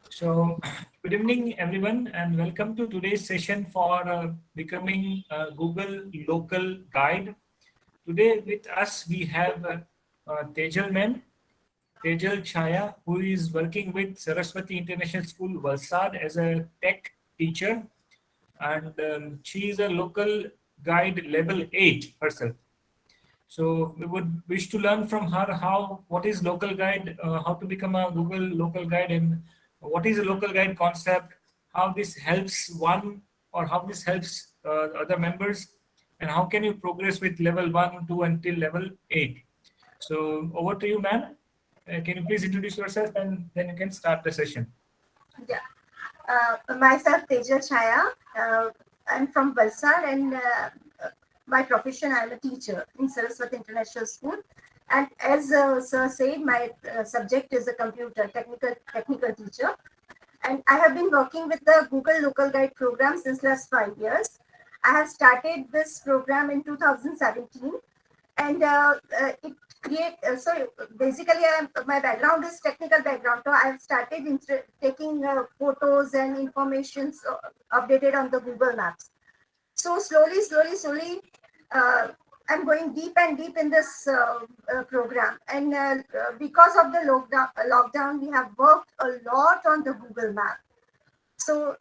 So, good evening, everyone, and welcome to today's session for becoming a Google Local Guide. Today, with us, we have Tejal ma'am, Tejal Chhaya, who is working with Saraswati International School, Valsad, as a tech teacher, and she is a local guide level 8 herself. So we would wish to learn from her what is local guide, how to become a Google local guide, and what is a local guide concept, how this helps one or how this helps other members, and how can you progress with level 1, 2 until level 8. So over to you, ma'am. Can you please introduce yourself and then you can start the session. Yeah. Myself, Tejal Chhaya. I'm from Valsad, and by profession, I'm a teacher in Saraswati International School. And as Sir said, my subject is a computer technical teacher. And I have been working with the Google Local Guide program since last 5 years. I have started this program in 2017, and it so basically my background is technical background, so I've started taking photos and information updated on the Google Maps. So slowly I'm going deep and deep in this program, and because of the lockdown we have worked a lot on the Google Map. So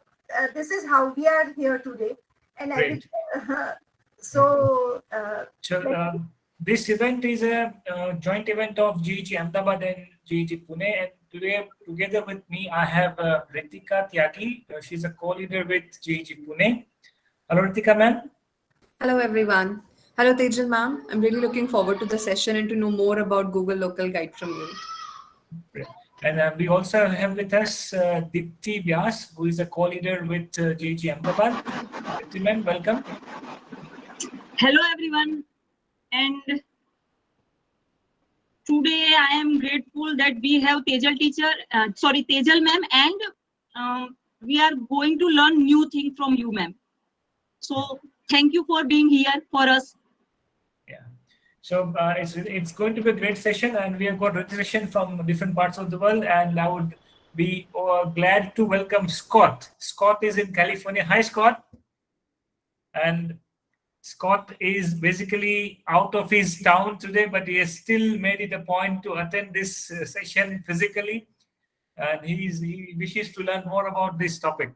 this is how we are here today, and Great. So this event is a joint event of GEG Ahmedabad and GEG Pune, and today together with me I have Ritika Tyagi. She's a co-leader with GEG Pune. Hello, Ritika ma'am. Hello, everyone. Hello, Tejal ma'am. I'm really looking forward to the session and to know more about Google Local Guide from you. Great. And we also have with us Dipti Vyas, who is a co-leader with GEG Ahmedabad. Dipti ma'am, welcome. Hello everyone, and today I am grateful that we have Tejal ma'am, and we are going to learn new things from you, ma'am. So thank you for being here for us. Yeah. So it's going to be a great session, and we have got registration from different parts of the world, and I would be glad to welcome Scott. Scott is in California. Hi, Scott. And Scott is basically out of his town today, but he has still made it a point to attend this session physically, and he wishes to learn more about this topic.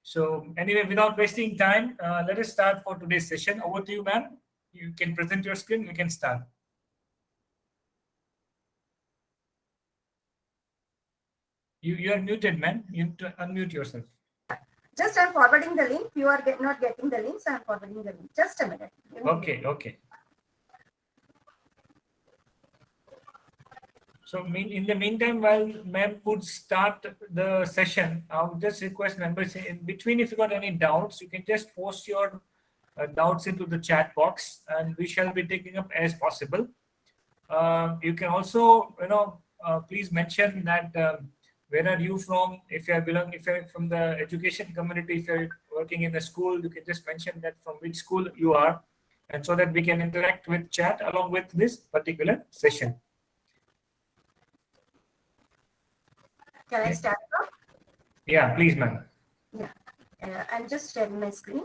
So anyway, without wasting time, let us start for today's session. Over to you, ma'am. You can present your screen. We can start. You are muted, ma'am. You need to unmute yourself. Just I'm forwarding the link. You are not getting the link, so I'm forwarding the link. Just a minute. Okay. So in the meantime, while ma'am would start the session, I would just request members in between, if you got any doubts, you can just post your doubts into the chat box, and we shall be taking up as possible. You can also, please mention that where are you from? If you're from the education community, if you're working in a school, you can just mention that from which school you are, and so that we can interact with chat along with this particular session. Can I start now? Yeah, please, ma'am. Yeah, I'm just sharing my screen.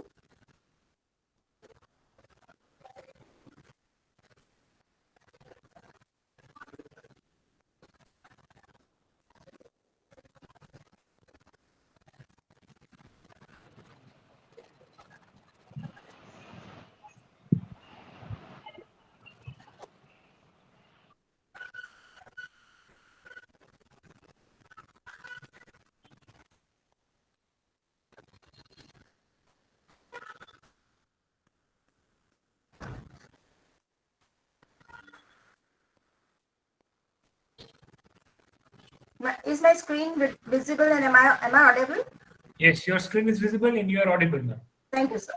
Is my screen visible, and am I audible? Yes, your screen is visible and you are audible now. Thank you, sir.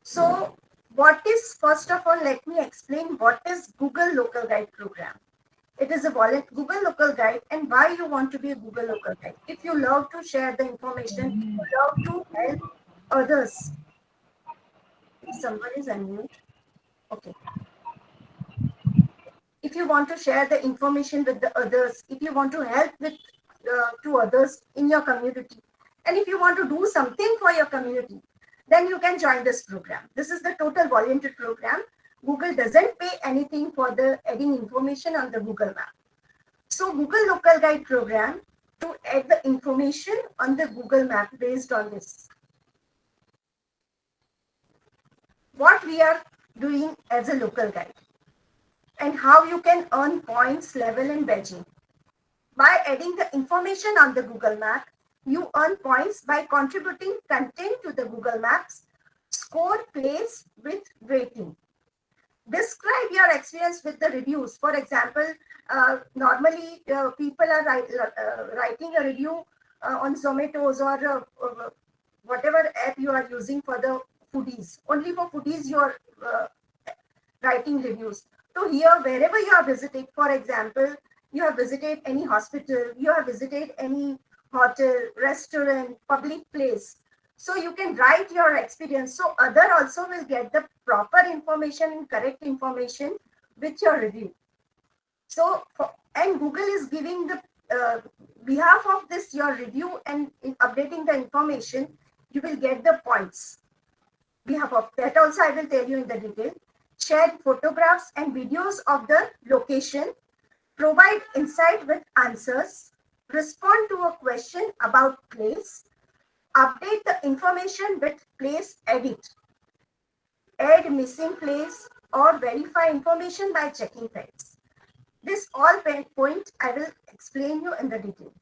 So what is, first of all, let me explain what is Google Local Guide program. It is a Google Local Guide, and why you want to be a Google Local Guide. If you love to share the information, you love to help others. If someone is unmute. Okay. if you want to share the information with the others, if you want to help with to others in your community, and if you want to do something for your community, then you can join this program. This is the total volunteer program. Google doesn't pay anything for the adding information on the Google Map. So Google Local Guide program to add the information on the Google Map based on this. What we are doing as a local guide and how you can earn points, level and badging. By adding the information on the Google Map, you earn points by contributing content to the Google Maps, score place with rating. Describe your experience with the reviews. For example, normally people are writing a review on Zomato's or whatever app you are using for the foodies. Only for foodies you are writing reviews. So here, wherever you are visiting, for example, you have visited any hospital, you have visited any hotel, restaurant, public place. So you can write your experience. So other also will get the proper information and correct information with your review. So, and Google is giving the behalf of this, your review and in updating the information, you will get the points. Behalf of that also I will tell you in the detail. Share photographs and videos of the location, provide insight with answers, respond to a question about place, update the information with place edit, add missing place or verify information by checking facts. This all point I will explain you in the detail.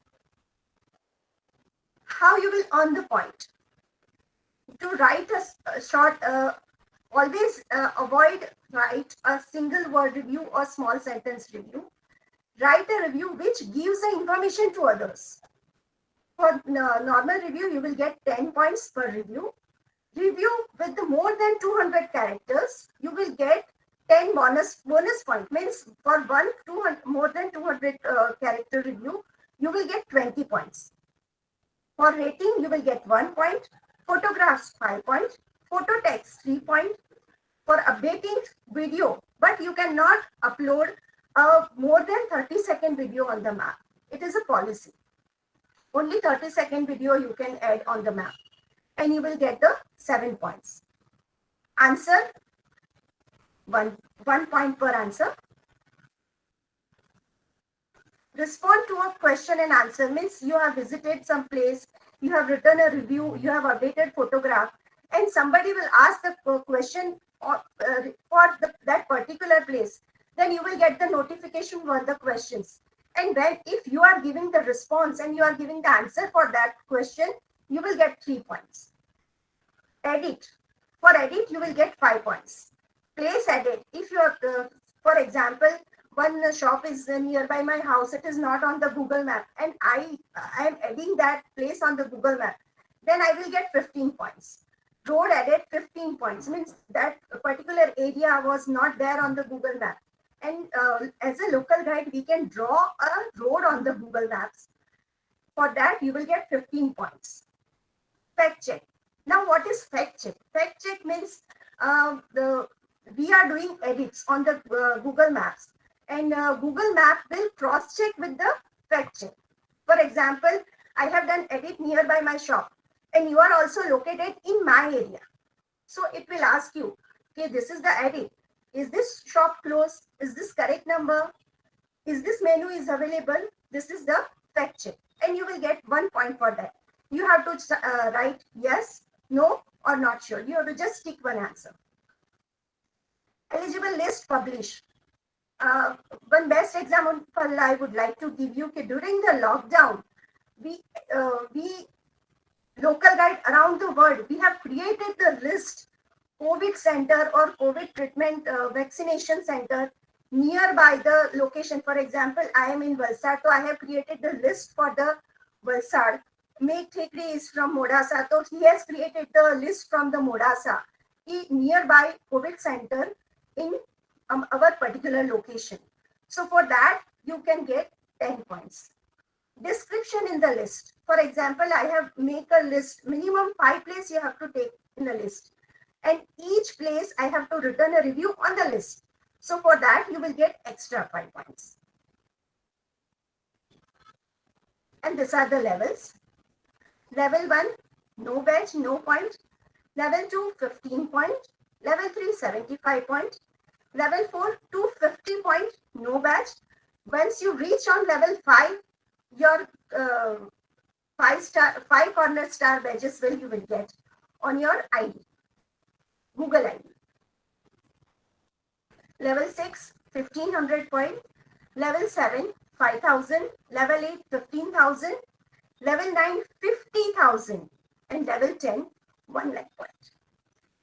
How you will earn the point. To write a short, always avoid write a single word review or small sentence review. Write a review which gives the information to others. For normal review, you will get 10 points per review. Review with the more than 200 characters, you will get 10 bonus point. Means for one more than 200 character review, you will get 20 points. For rating, you will get 1 point. Photographs 5 points. Photo text 3 points. For updating video, but you cannot upload a more than 30-second video on the map. It is a policy. Only 30-second video you can add on the map, and you will get the 7 points. Answer, one point per answer. Respond to a question and answer means you have visited some place, you have written a review, you have updated photograph, and somebody will ask the question for that particular place. Then you will get the notification for the questions. And then if you are giving the response and you are giving the answer for that question, you will get 3 points. Edit. For edit, you will get 5 points. Place edit. If you are, for example, one shop is nearby my house, it is not on the Google Map, and I am adding that place on the Google Map, then I will get 15 points. Road edit 15 points means that particular area was not there on the Google Map. And as a local guide, we can draw a road on the Google Maps. For that, you will get 15 points. Fact check. Now, what is fact check? Fact check means we are doing edits on the Google Maps, and Google Map will cross-check with the fact check. For example, I have done edit nearby my shop, and you are also located in my area. So it will ask you, okay, this is the edit. Is this shop closed? Is this correct number? Is this menu is available? This is the fact check, and you will get 1 point for that. You have to write yes, no, or not sure. You have to just tick one answer. Eligible list publish. One best example I would like to give you, during the lockdown, we local guide around the world, we have created the list COVID center or COVID treatment vaccination center nearby the location. For example, I am in Valsad, so I have created the list for the Valsad. Meg Thekri is from Modasa, so he has created the list from the Modasa nearby COVID center in our particular location. So for that, you can get 10 points. Description in the list. For example, I have make a list, minimum 5 places you have to take in the list. And each place I have to return a review on the list. So for that, you will get extra 5 points. And these are the levels. Level 1, no badge, no point. Level 2, 15 point. Level 3, 75 point. Level 4, 250 point, no badge. Once you reach on level 5, your 5 corner star badges you will get on your ID, Google ID. Level 6, 1500 point. Level 7, 5000. Level 8, 15,000. Level 9, 50,000. And level 10, 1 lakh point.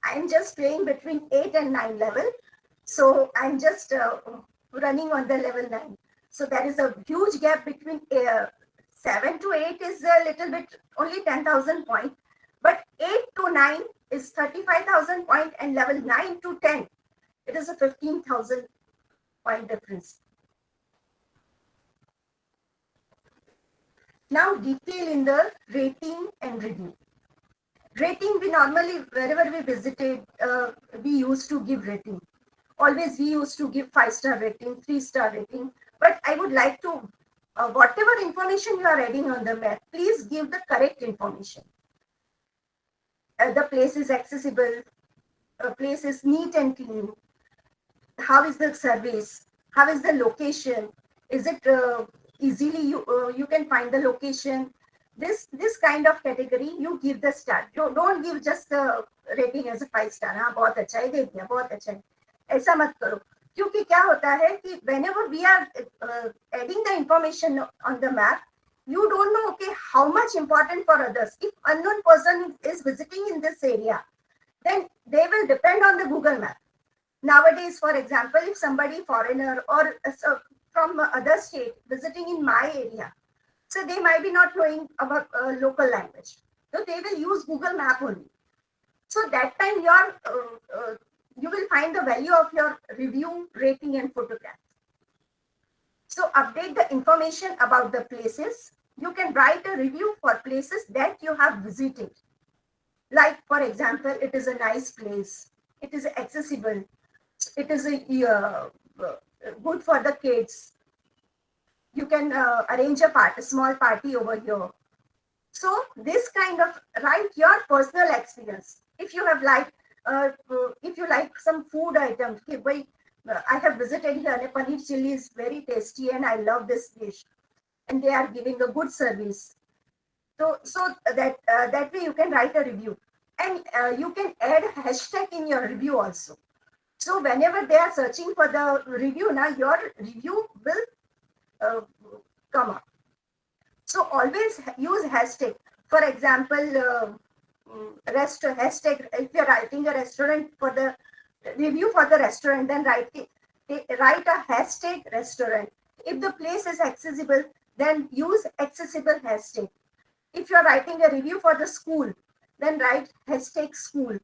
I am just playing between 8 and 9 level. So I'm just running on the level 9. So there is a huge gap between 7 to 8 is a little bit, only 10,000 point. But 8 to 9 is 35,000 point, and level 9 to 10, it is a 15,000 point difference. Now detail in the rating and review. Rating, we normally, wherever we visited, we used to give rating. Always we used to give 5-star rating, 3-star rating. But I would like to, whatever information you are adding on the map, please give the correct information. The place is accessible, place is neat and clean. How is the service? How is the location? Is it easily you can find the location? This kind of category you give the star. Don't give just the rating as a 5-star. हाँ बहुत अच्छा है, दे दिया बहुत अच्छा है. ऐसा मत करो, क्योंकि क्या होता है कि whenever we are adding the information on the map, you don't know, okay, how much important for others. If unknown person is visiting in this area, then they will depend on the Google map. Nowadays, for example, if somebody foreigner or from other state visiting in my area, so they might be not knowing about local language, so they will use Google map only. So that time you will find the value of your review, rating, and photograph. So update the information about the places. You can write a review for places that you have visited. Like, for example, it is a nice place. It is accessible. It is good for the kids. You can arrange a small party over here. So this kind of, write your personal experience. If you have if you like some food items, I have visited here, and paneer chili is very tasty and I love this dish, and they are giving a good service. So that way you can write a review, and you can add hashtag in your review also. So whenever they are searching for the review, now your review will come up. So always use hashtag. For example, hashtag, if you're writing a restaurant for the review for the restaurant, then write a hashtag restaurant. If the place is accessible, then use accessible hashtag. If you're writing a review for the school, then write hashtag school.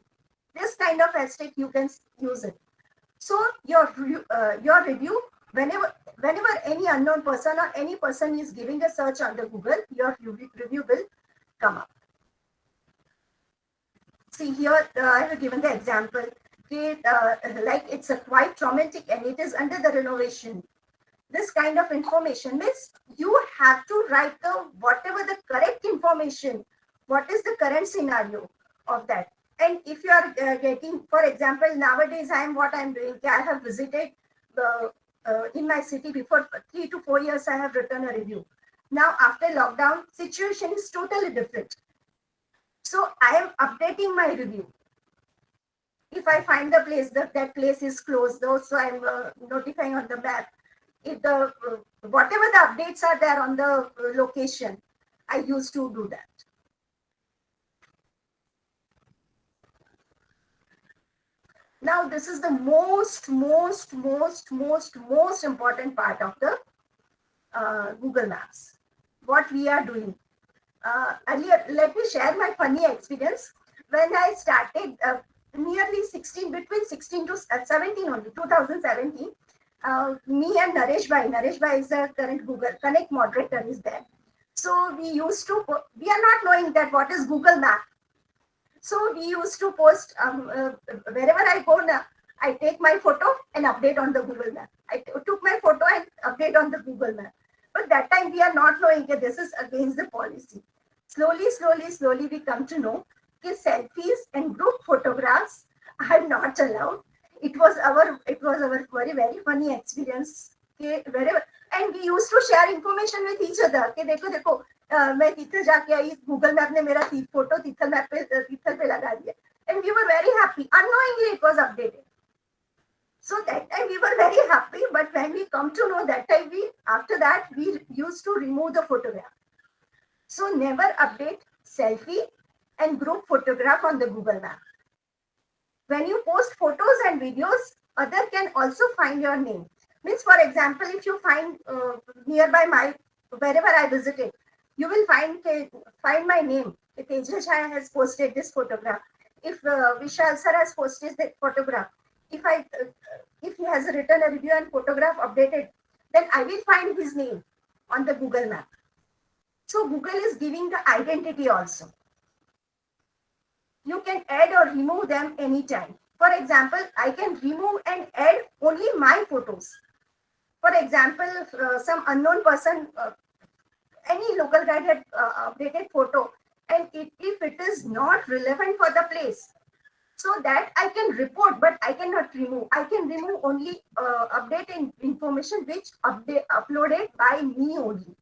This kind of hashtag you can use it. So your review, whenever any unknown person or any person is giving a search on the Google, your review will come up. See here, I have given the example. Like it's a quite traumatic and it is under the renovation. This kind of information means you have to write whatever the correct information, what is the current scenario of that. And if you are getting, for example, nowadays what I'm doing, I have visited in my city before 3 to 4 years, I have written a review. Now after lockdown, situation is totally different. So I am updating my review. If I find the place, that place is closed, though, so I'm notifying on the map. If whatever the updates are there on the location, I used to do that. Now this is the most important part of the Google Maps. What we are doing. Earlier, let me share my funny experience. When I started nearly between 16 to 17 only, 2017, me and Naresh Bhai is the current Google Connect moderator is there. So we are not knowing that what is Google Map. So we used to post, wherever I go now, I take my photo and update on the Google Map. I took my photo and update on the Google Map. But that time we are not knowing that this is against the policy. Slowly, we come to know that selfies and group photographs are not allowed. It was our very funny experience. Wherever, and we used to share information with each other. कि देखो मैं तिथल जाके आई, Google Map ने मेरा photo तिथल पे लगा दिया, and we were very happy. Unknowingly it was updated. So that time we were very happy, but when we come to know that time, after that we used to remove the photograph. So never update selfie and group photograph on the Google Map. When you post photos and videos, other can also find your name. Means, for example, if you find nearby wherever I visited, you will find my name. If Tejal Chhaya has posted this photograph, if Vishal sir has posted that photograph, if he has written a review and photograph updated, then I will find his name on the Google Map. So Google is giving the identity also. You can add or remove them anytime. For example, I can remove and add only my photos. For example, some unknown person, any local guide had updated photo, and if it is not relevant for the place, so that I can report, but I cannot remove. I can remove only updated information which uploaded by me only.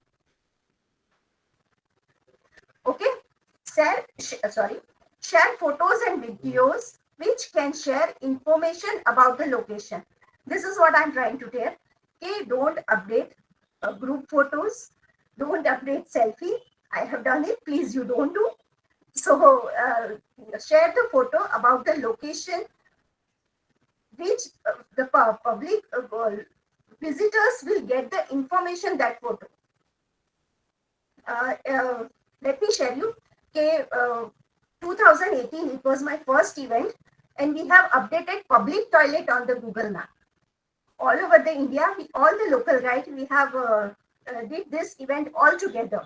Okay, share photos and videos which can share information about the location. This is what I'm trying to tell. Okay, don't update group photos, don't update selfie. I have done it, please you don't do. So share the photo about the location which the public visitors will get the information that photo. Let me share you. Okay, 2018, it was my first event, and we have updated public toilet on the Google Map. All over the India, all the local guide, we have did this event all together.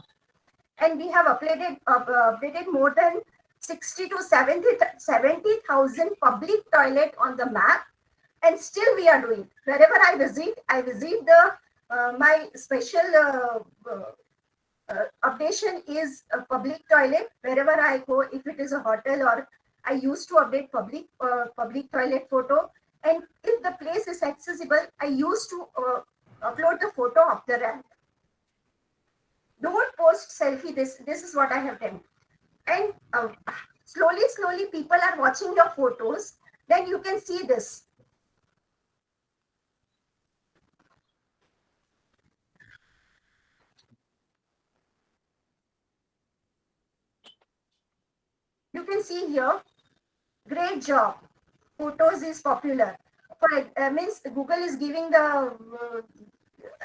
And we have updated more than 60 to 70,000 public toilet on the map, and still we are doing. Wherever I visit the my special updation is a public toilet. Wherever I go, if it is a hotel, or I used to update public toilet photo, and if the place is accessible, I used to upload the photo of the ramp. Don't post selfie. This is what I have done. And slowly people are watching your photos. Then you can see this. You can see here, great job. Photos is popular. Means Google is giving the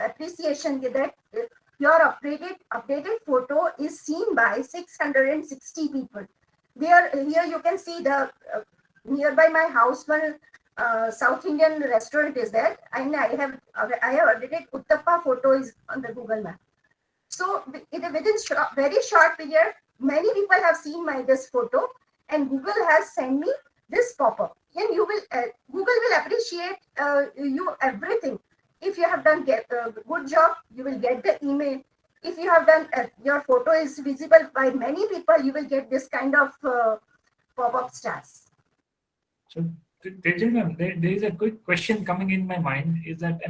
appreciation that your updated photo is seen by 660 people. Here you can see the nearby my house, one South Indian restaurant is there, and I have updated Uttappa photo is on the Google Map. So within very short period, many people have seen this photo, and Google has sent me this pop-up. And you will Google will appreciate you everything. If you have done good job, you will get the email. If you have done your photo is visible by many people, you will get this kind of pop-up stars. So, Tejal ma'am, there is a quick question coming in my mind. Is that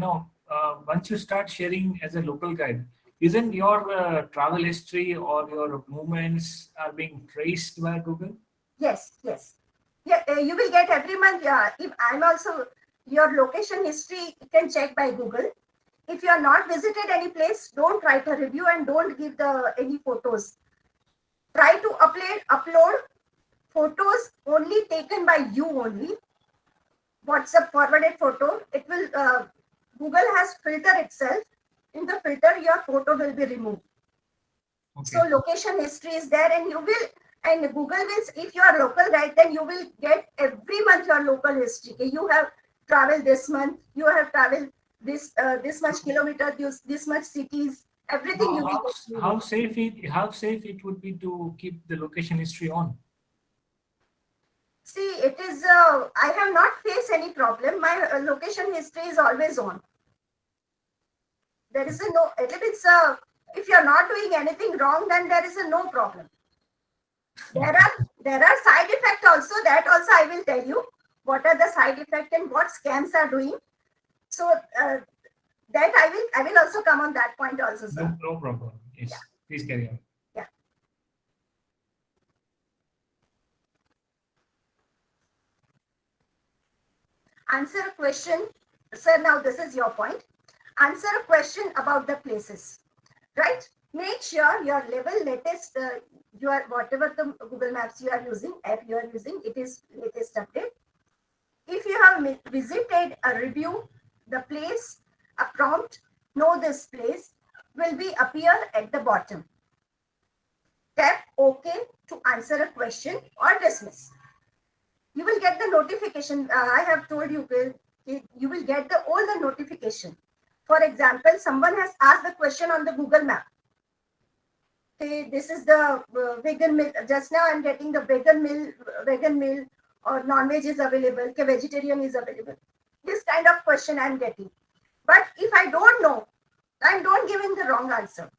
once you start sharing as a local guide, isn't your travel history or your movements are being traced by Google? Yes. Yeah, you will get every month. Yeah, if I'm also your location history, you can check by Google. If you are not visited any place, don't write a review and don't give any photos. Try to upload photos only taken by you only. WhatsApp forwarded photo. It will Google has filter itself. In the filter, your photo will be removed. Okay. So location history is there, and you will. And Google will, if you are local guide, then you will get every month your local history. You have traveled this month, you have traveled this much kilometer, this much cities, everything you will get. How safe it would be to keep the location history on? See, it is, I have not faced any problem. My location history is always on. There is a no, it's a, if you're not doing anything wrong, then there is a no problem. There are side effects also. That also I will tell you what are the side effects and what scams are doing. So that I will also come on that point also, sir. No problem. Yes, Yeah. please carry on. Yeah. Answer a question, sir. Now this is your point. Answer a question about the places, right? Make sure your level latest, your whatever the Google Maps you are using, app you are using, it is latest update. If you have visited a review, the place, a prompt, know this place will be appear at the bottom. Tap OK to answer a question or dismiss. You will get the notification. I have told you, you will get all the notification. For example, someone has asked the question on the Google Map. Okay, this is the vegan meal. Just now I'm getting the vegan meal or non-veg is available, vegetarian is available. This kind of question I'm getting. But if I don't know, I don't give him the wrong answer.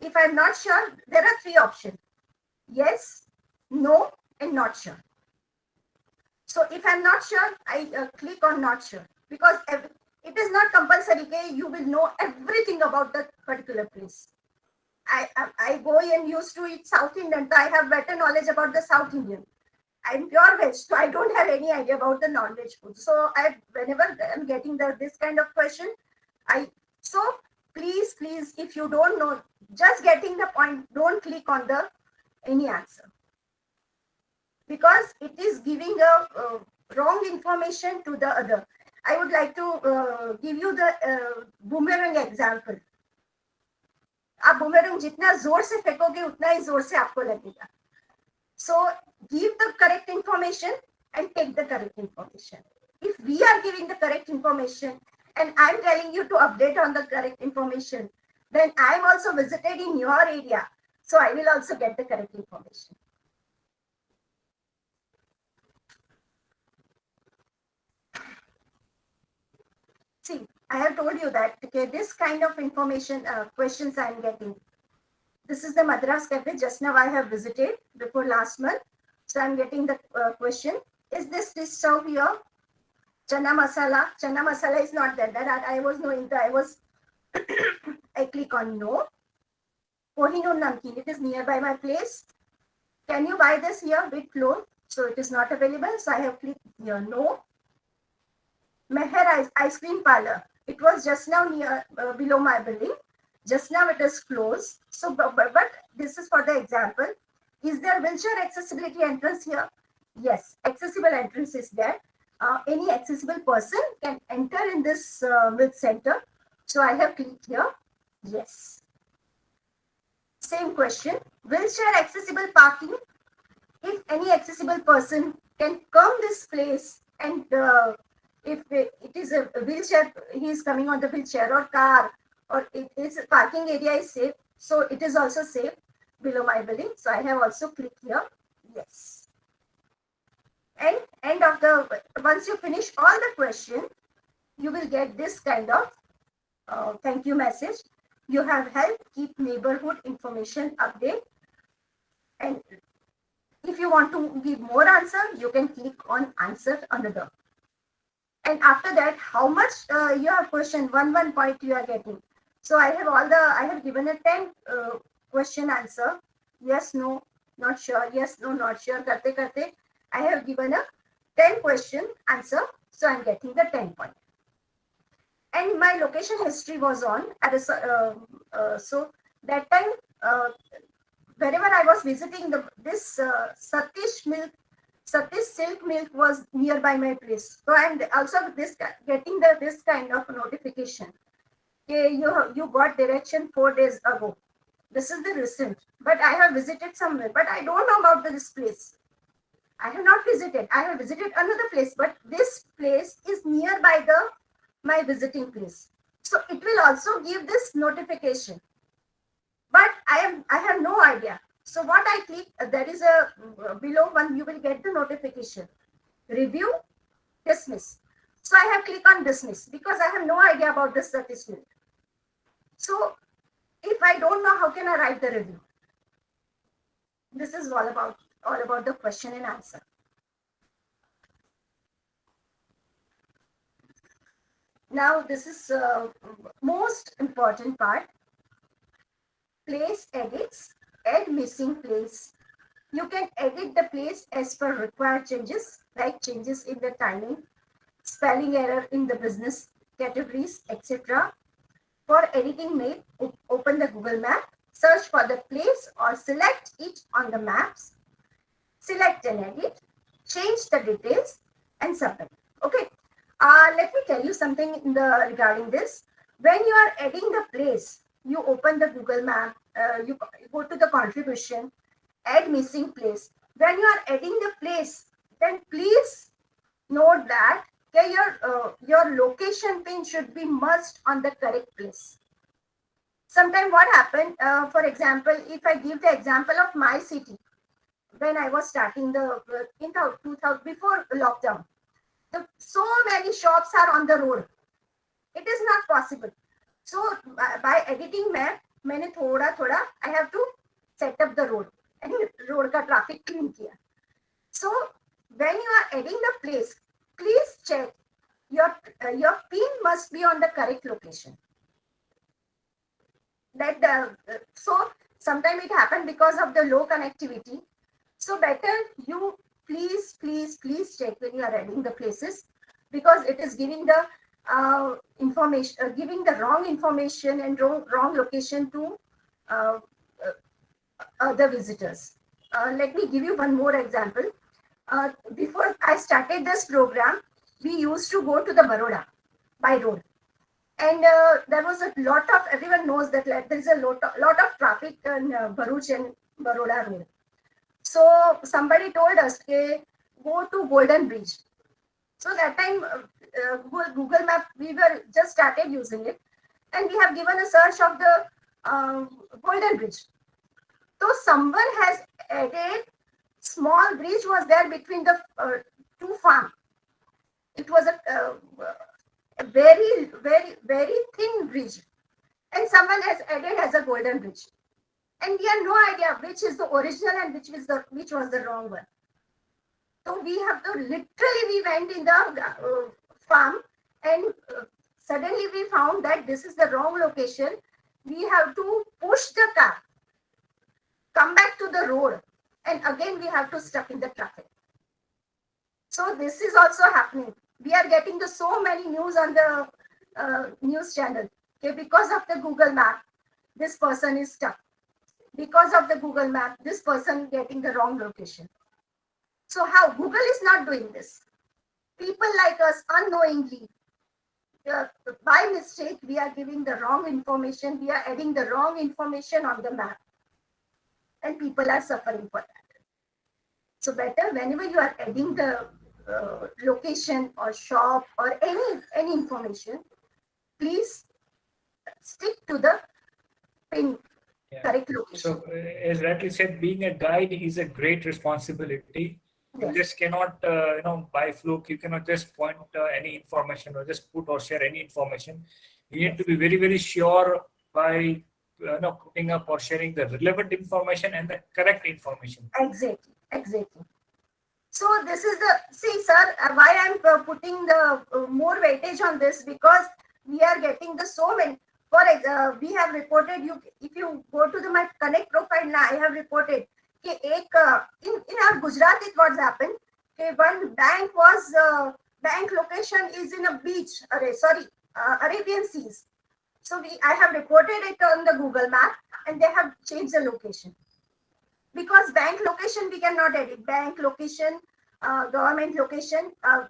If I'm not sure, there are 3 options. Yes, no, and not sure. So if I'm not sure, I click on not sure, because it is not compulsory. Okay, you will know everything about that particular place. I go and used to eat South Indian, so I have better knowledge about the South Indian. I'm pure veg, so I don't have any idea about the non-veg food. So whenever I'm getting this kind of question, so please, if you don't know, just getting the point, don't click on any answer, because it is giving a wrong information to the other. I would like to give you the boomerang example. आप बूमेरंग जितना जोर से फेंकोगे उतना ही जोर से आपको लगेगा. So give the correct information and take the correct information. If we are giving the correct information and I'm telling you to update on the correct information, then I'm also visited in your area, so I will also get the correct information. See, I have told you that, okay, this kind of information, questions I am getting. This is the Madras Cafe. Just now I have visited before last month. So I am getting the question. Is this dish served here? Chana masala. Chana masala is not there. That I was knowing that I click on no. Kohinoor namkeen. It is nearby my place. Can you buy this here with flour? So it is not available. So I have clicked here no. Meher ice cream parlor. It was just now near below my building. Just now it is closed. So, but this is for the example. Is there wheelchair accessibility entrance here? Yes, accessible entrance is there. Any accessible person can enter in this milk center. So I have clicked here. Yes. Same question. Wheelchair accessible parking. If any accessible person can come this place, and if it is a wheelchair, he is coming on the wheelchair or car, or it is parking area is safe, so it is also safe below my building. So I have also clicked here. Yes. And end of the, once you finish all the question, you will get this kind of thank you message. You have helped keep neighborhood information update. And if you want to give more answer, you can click on answer another. And after that, how much you have question, one point you are getting. So I have given a 10 question answer. Yes, no, not sure. Yes, no, not sure. Karte. I have given a 10 question answer. So I'm getting the 10 point. And my location history was on. So that time, wherever I was visiting, this Satish silk milk was nearby my place. So I'm also getting this kind of notification. Okay, you got direction 4 days ago. This is the recent. But I have visited somewhere. But I don't know about this place. I have not visited. I have visited another place. But this place is nearby my visiting place. So it will also give this notification. But I have no idea. So what I click, there is a below one, you will get the notification. review, dismiss. So I have clicked on dismiss because I have no idea about this student. So if I don't know, how can I write the review? This is all about the question and answer. Now this is most important part. Place edits, add missing place. You can edit the place as per required changes, like changes in the timing, spelling error in the business categories, etc. For editing mail, open the Google Map, search for the place or select it on the maps, select and edit, change the details and submit. Okay. Let me tell you something regarding this. When you are adding the place, you open the Google Map, you go to the contribution, add missing place. When you are adding the place, then please note that your location pin should be merged on the correct place. Sometimes what happened, for example, if I give the example of my city, when I was starting in 2000 before lockdown, so many shops are on the road. It is not possible. So by editing map, मैंने थोड़ा I have to set up the road and road का traffic clean किया. So when you are adding the place, please check your pin must be on the correct location. So sometimes it happens because of the low connectivity. So better you please check when you are adding the places, because it is giving the information, giving the wrong information and wrong location to other visitors. Let me give you one more example. Before I started this program, we used to go to the Baroda by road. And there was a lot of, everyone knows that there is a lot of traffic in Bharuch and Baroda road. So somebody told us, go to Golden Bridge. So that time, Google Map, we were just started using it. And we have given a search of the Golden Bridge. So someone has added small bridge was there between the two farms. It was a very thin bridge, and someone has added as a golden bridge, and we have no idea which is the original and which was the wrong one. So we have to literally, we went in the farm, and suddenly we found that this is the wrong location. We have to push the car, come back to the road, and again we have to stuck in the traffic. So this is also happening. We are getting so many news on the news channel. Okay, because of the Google Map, this person is stuck. Because of the Google Map, this person getting the wrong location. So how? Google is not doing this. People like us unknowingly, by mistake, we are giving the wrong information. We are adding the wrong information on the map. And people are suffering for that. So better whenever you are adding the location or shop or any information, please stick to the pin correct location. So as rightly said, being a guide is a great responsibility. You just cannot, by fluke, you cannot just point any information or just put or share any information. You need to be very, very sure by putting up or sharing the relevant information and the correct information. Exactly. So this is see, sir, why I'm putting the more weightage on this, because we are getting the so many. We have reported, if you go to my Connect profile now, I have reported in our Gujarat, it was happened. One bank location is in a beach, Arabian Seas. So I have reported it on the Google Map, and they have changed the location. Because bank location we cannot edit. Bank location, government location, all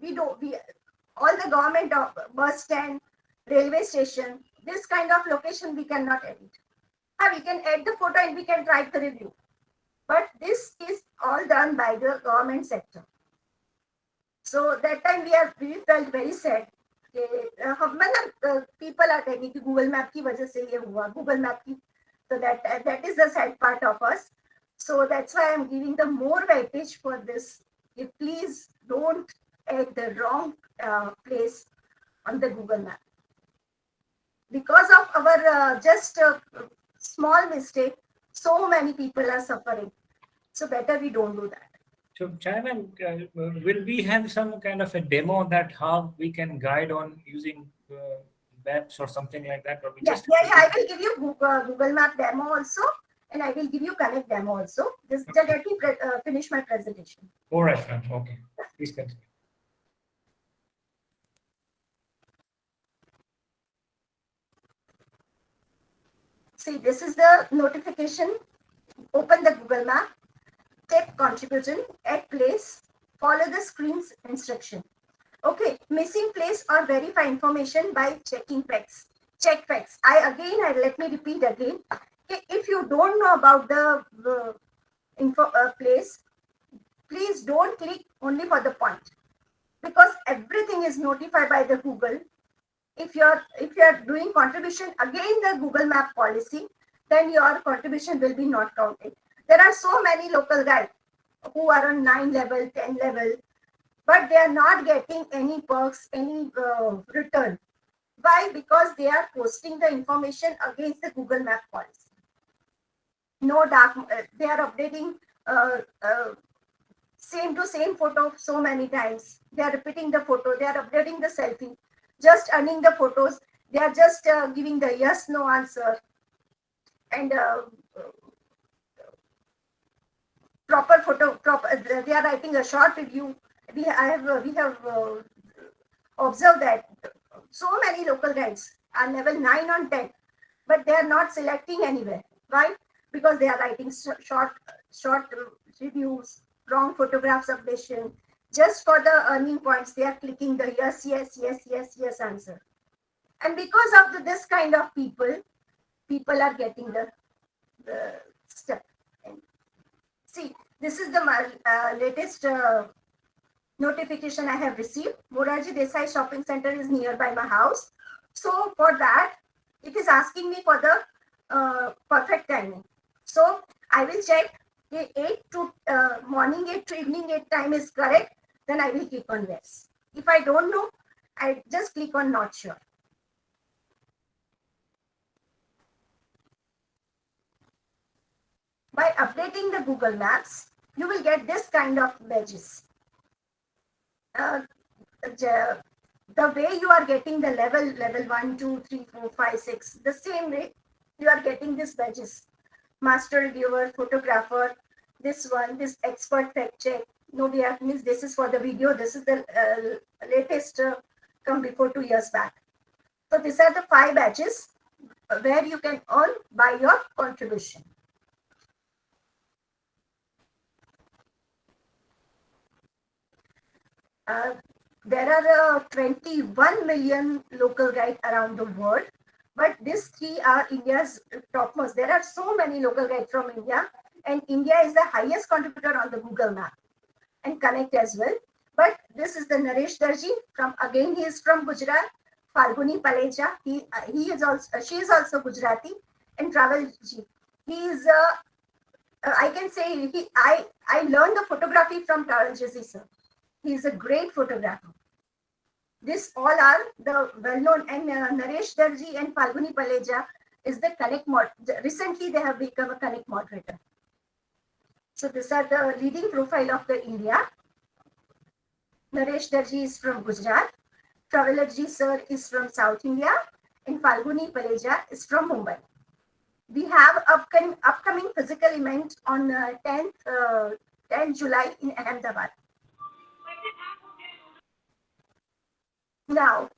the government bus stand, railway station, this kind of location we cannot edit. We can add the photo and we can write the review. But this is all done by the government sector. So that time we felt very sad. People are telling Google Map ki wajah se ye hua, Google Map ki. So that is the sad part of us. So that's why I'm giving the more weightage for this. Please don't add the wrong place on the Google map. Because of our just small mistake, so many people are suffering. So better we don't do that. So, Chhaya ma'am, will we have some kind of a demo that how we can guide on using maps or something like that? Or we Yeah, just I will give you Google Map demo also, and I will give you Connect demo also. Just let me finish my presentation. All right, ma'am. Okay, please continue. See, this is the notification. Open the Google Map, tap contribution, add place, follow the screen's instruction. Okay, missing place or verify information by checking facts. Check facts. Let me repeat again. If you don't know about the info place, please don't click only for the point, because everything is notified by the Google. If you're doing contribution again the Google Map policy, then your contribution will be not counted. There are so many local guides who are on 9 level, 10 level, but they are not getting any perks, any return. Why? Because they are posting the information against the Google Map policy. No dark, they are updating same to same photo so many times. They are repeating the photo, they are updating the selfie, just earning the photos. They are just giving the yes, no answer. And proper photo, they are writing a short review. We have observed that so many local guides are level 9 on 10, but they are not selecting anywhere. Why? Because they are writing short reviews, wrong photographs updation. Just for the earning points, they are clicking the yes, yes, yes, yes, yes answer. And because of this kind of people are getting the step. And see, this is the latest notification I have received. Moraji Desai Shopping Center is nearby my house. So for that, it is asking me for the perfect timing. So I will check 8 to morning 8 to evening 8 time is correct. Then I will click on yes. If I don't know, I just click on not sure. By updating the Google Maps, you will get this kind of badges. The way you are getting the level 1, 2, 3, 4, 5, 6, the same way you are getting these badges. Master reviewer, photographer, this expert fact check. No, means this is for the video. This is the latest come before 2 years back. So these are the 5 badges where you can earn by your contribution. There are 21 million local guides around the world, but these 3 are India's topmost. There are so many local guides from India, and India is the highest contributor on the Google Map and Connect as well. But this is the Naresh Darji he is from Gujarat. Falguni Paleja, she is also Gujarati, and Travel Ji. He is I can say I learned the photography from Travel Ji sir. He is a great photographer. This all are the well-known, and Naresh Darji and Falguni Paleja is the Connect recently they have become a Connect moderator. So these are the leading profile of the India. Naresh Darji is from Gujarat, Travelerji sir is from South India, and Falguni Paleja is from Mumbai. We have upcoming physical event on 10th July in Ahmedabad. Now,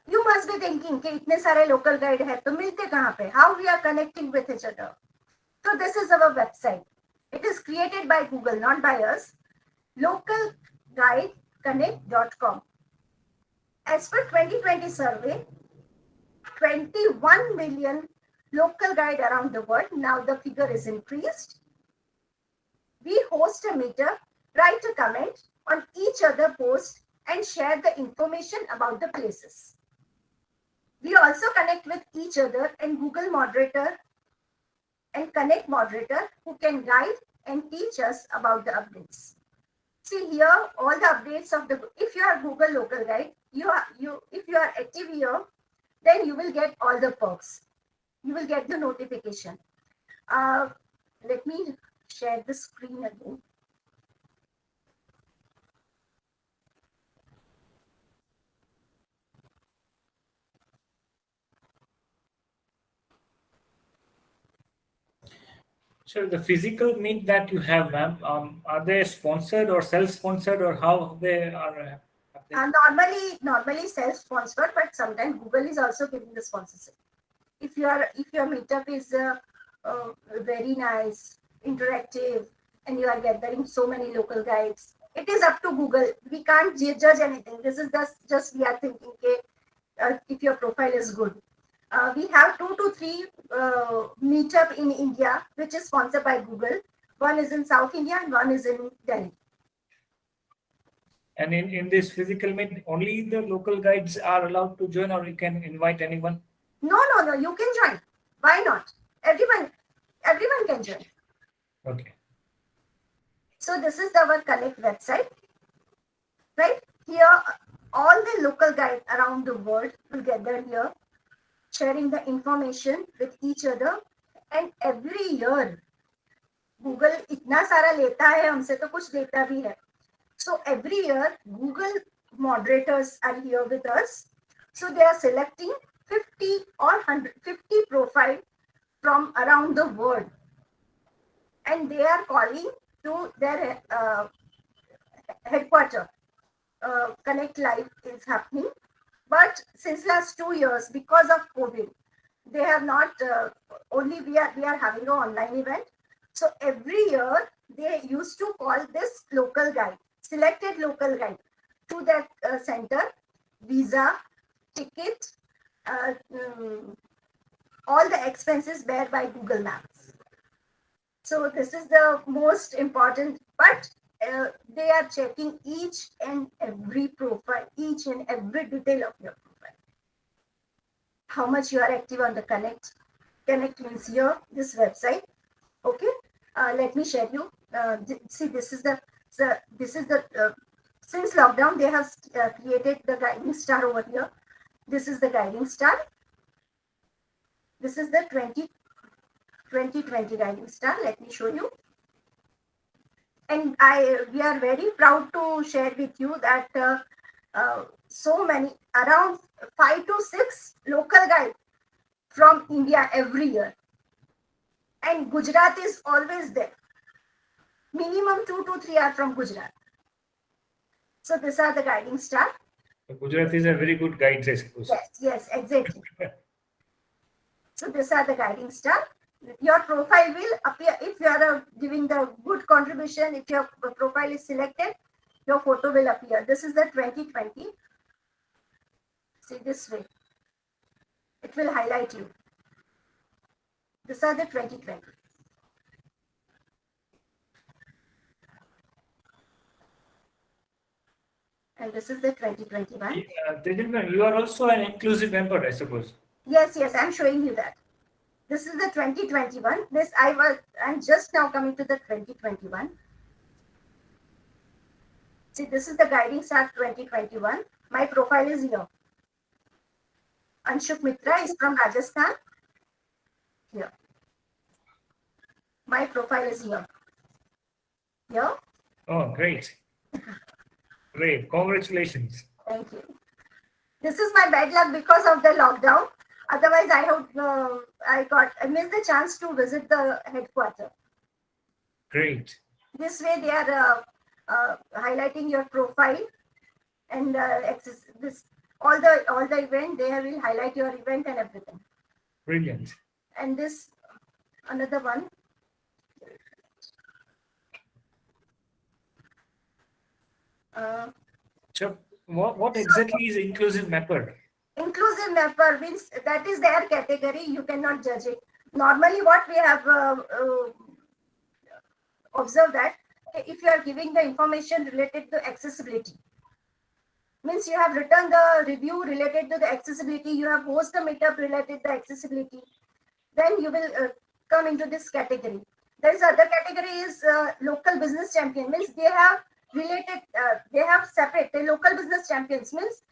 you must be thinking कि इतने सारे local guide है तो मिलते कहाँ पे? How we are connecting with each other? So this is our website. It is created by Google, not by us. localguideconnect.com. As per 2020 survey, 21 million local guide around the world. Now the figure is increased. We host a meetup, write a comment on each other post and share the information about the places. We also connect with each other and Google moderator and Connect moderator who can guide and teach us about the updates. See here, all the updates of the, if you are Google Local Guide, if you are active here, then you will get all the perks. You will get the notification. Let me share the screen again. So the physical meet that you have, ma'am, are they sponsored or self-sponsored, or how they are? Normally self-sponsored, but sometimes Google is also giving the sponsorship. If your meetup is very nice, interactive, and you are gathering so many local guides, it is up to Google. We can't judge anything. This is just we are thinking, okay, if your profile is good. We have 2 to 3 meetup in India, which is sponsored by Google. One is in South India and one is in Delhi. And in this physical meet, only the local guides are allowed to join, or you can invite anyone? No. You can join. Why not? Everyone can join. Okay. So this is our Connect website. Right here, all the local guides around the world will gather here, sharing the information with each other. And every year, Google इतना सारा लेता है हमसे तो कुछ देता भी है. So every year, Google moderators are here with us. So they are selecting 50 or 150 profiles from around the world, and they are calling to their headquarters. Connect Live is happening, but since last 2 years, because of COVID, they have not. Only we are having an online event. So every year they used to call this local guide, selected local guide, to that center, visa, ticket, all the expenses bear by Google Maps. So this is the most important, but they are checking each and every profile, each and every detail of your profile. How much you are active on the Connect. Connect means here, this website. Okay, let me share you. See, this is the since lockdown they have created the guiding star over here. This is the guiding star. This is the 2020 guiding star. Let me show you. And we are very proud to share with you that so many, around 5 to 6 local guides from India every year. And Gujarat is always there. Minimum 2 to 3 are from Gujarat. So these are the guiding star. Gujarat is a very good guide, I suppose. Yes, exactly. So these are the guiding star. Your profile will appear if you are giving the good contribution. If your profile is selected, your photo will appear. This is the 2020. See this way. It will highlight you. These are the 2020. And this is the 2021. Tejal, you are also an inclusive member, I suppose. Yes, I'm showing you that. This is the 2021. I'm just now coming to the 2021. See, this is the guiding star 2021. My profile is here. Anshuk Mitra is from Rajasthan. Here. My profile is here. Here. Oh, great. Great. Congratulations. Thank you. This is my bad luck because of the lockdown. Otherwise, I missed the chance to visit the headquarters. Great. This way, they are highlighting your profile and all the event. They will highlight your event and everything. Brilliant. And this another one. So, what exactly is inclusive mapper? Inclusive mapper means that is their category. You cannot judge it. Normally, what we have observed that if you are giving the information related to accessibility, means you have written the review related to the accessibility, you have hosted the meetup related to accessibility, then you will come into this category. There is other category is local business champion, means they have related. They have separate. The local business champions means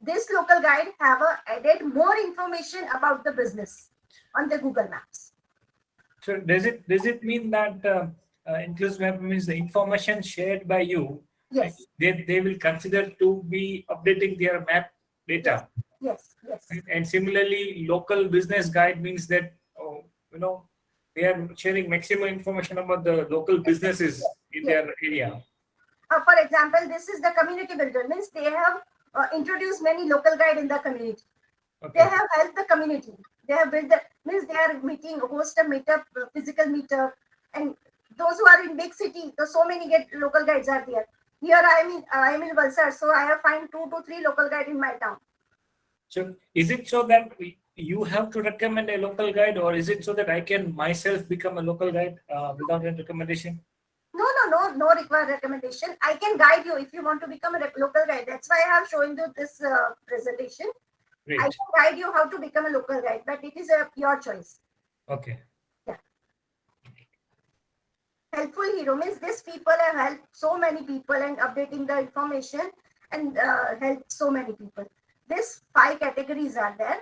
this local guide have added more information about the business on the Google Maps. So does it mean that inclusive map means the information shared by you, Yes. they will consider to be updating their map data? Yes. And similarly, local business guide means that they are sharing maximum information about the local businesses in their area. For example, this is the community builder, means they have introduced many local guide in the community. Okay. They have helped the community. They have built means they are host a meetup, physical meetup, and those who are in big city, so many local guides are there. Here I am in Valsad, so I have find 2 to 3 local guide in my town. So is it so that you have to recommend a local guide, or is it so that I can myself become a local guide without any recommendation? No required recommendation. I can guide you if you want to become a local guide. That's why I have shown you this presentation. Great. I can guide you how to become a local guide, but it is your choice. Okay. Yeah. Helpful hero means these people have helped so many people and updating the information and helped so many people. These 5 categories are there.